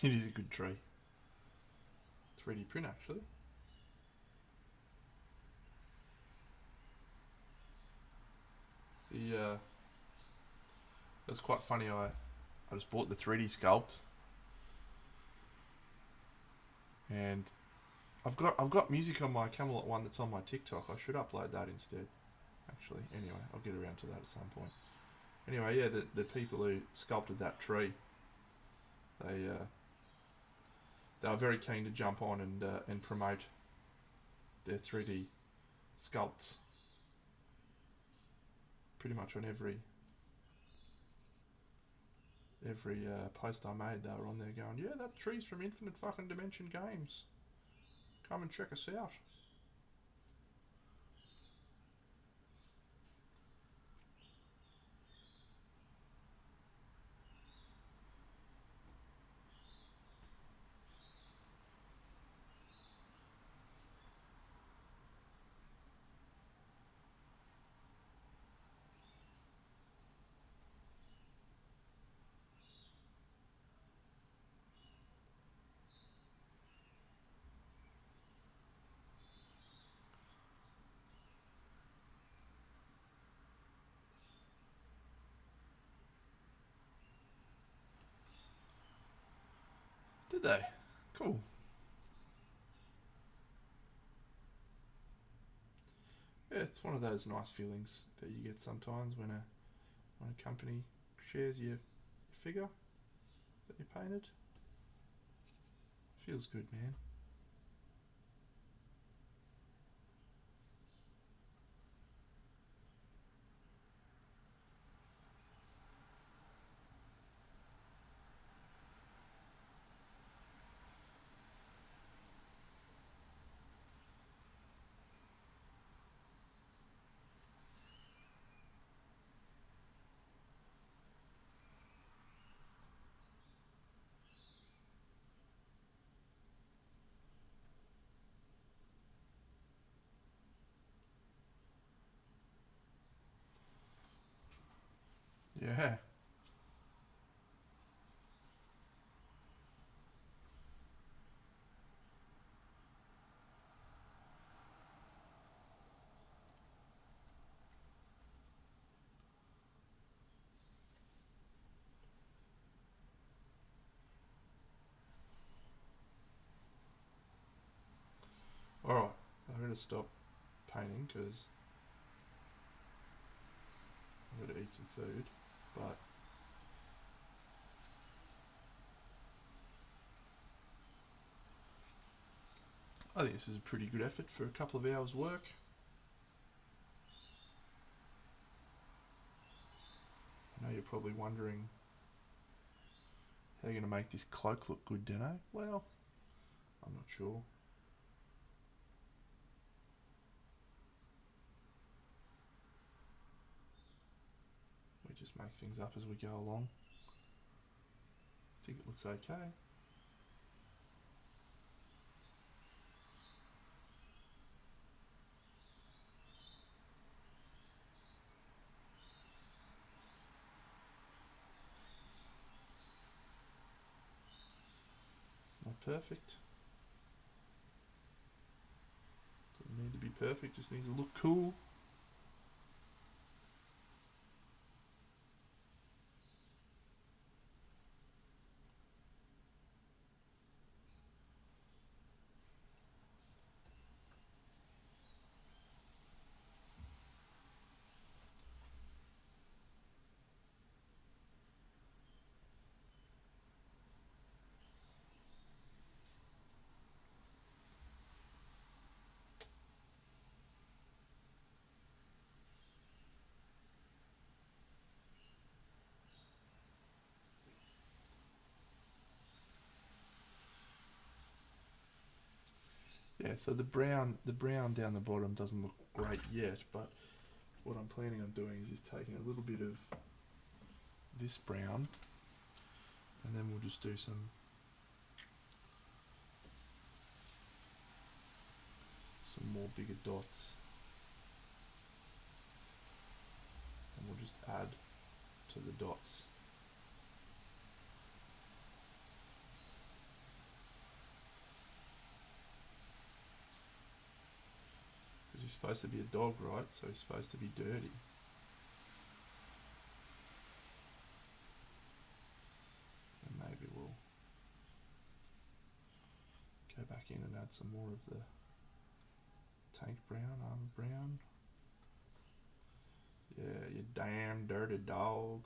It is a good tree. 3D print actually. It's quite funny. I just bought the 3D sculpt, and I've got music on my Camelot one that's on my TikTok. I should upload that instead. Actually, anyway, I'll get around to that at some point. Anyway, yeah, the people who sculpted that tree, they were very keen to jump on and promote their 3D sculpts pretty much on every post I made. They were on there going, yeah, that tree's from Infinite fucking Dimension Games. Come and check us out. Did they? Cool. Yeah, it's one of those nice feelings that you get sometimes when a company shares your figure that you painted. Feels good, man. Yeah. Alright, I'm going to stop painting because I'm going to eat some food. But I think this is a pretty good effort for a couple of hours' work. I know you're probably wondering how you're going to make this cloak look good, Deno. Well, I'm not sure. We just make things up as we go along. I think it looks okay. It's not perfect. Doesn't need to be perfect, just needs to look cool. Yeah, so the brown down the bottom doesn't look great yet, but what I'm planning on doing is just taking a little bit of this brown, and then we'll just do some more bigger dots, and we'll just add to the dots he's supposed to be a dog, right? So he's supposed to be dirty. And maybe we'll go back in and add some more of the tank brown, armor brown. Yeah, you damn dirty dog.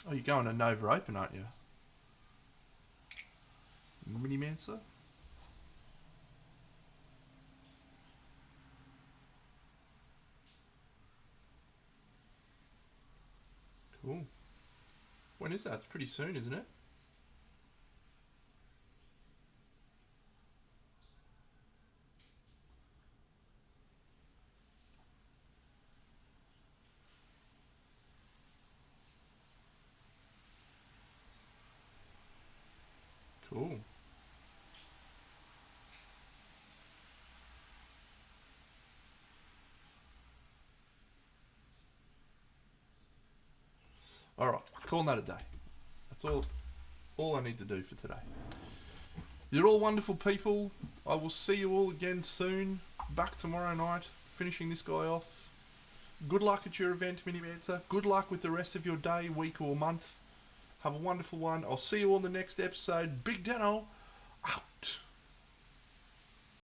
Oh, you're going to Nova Open, aren't you? Mini Mancer? Cool. When is that? It's pretty soon, isn't it? Cool. Alright, calling that a day. That's all I need to do for today. You're all wonderful people. I will see you all again soon. Back tomorrow night, finishing this guy off. Good luck at your event, Mini Mancer. Good luck with the rest of your day, week or month. Have a wonderful one. I'll see you all in the next episode. Big Dano, out.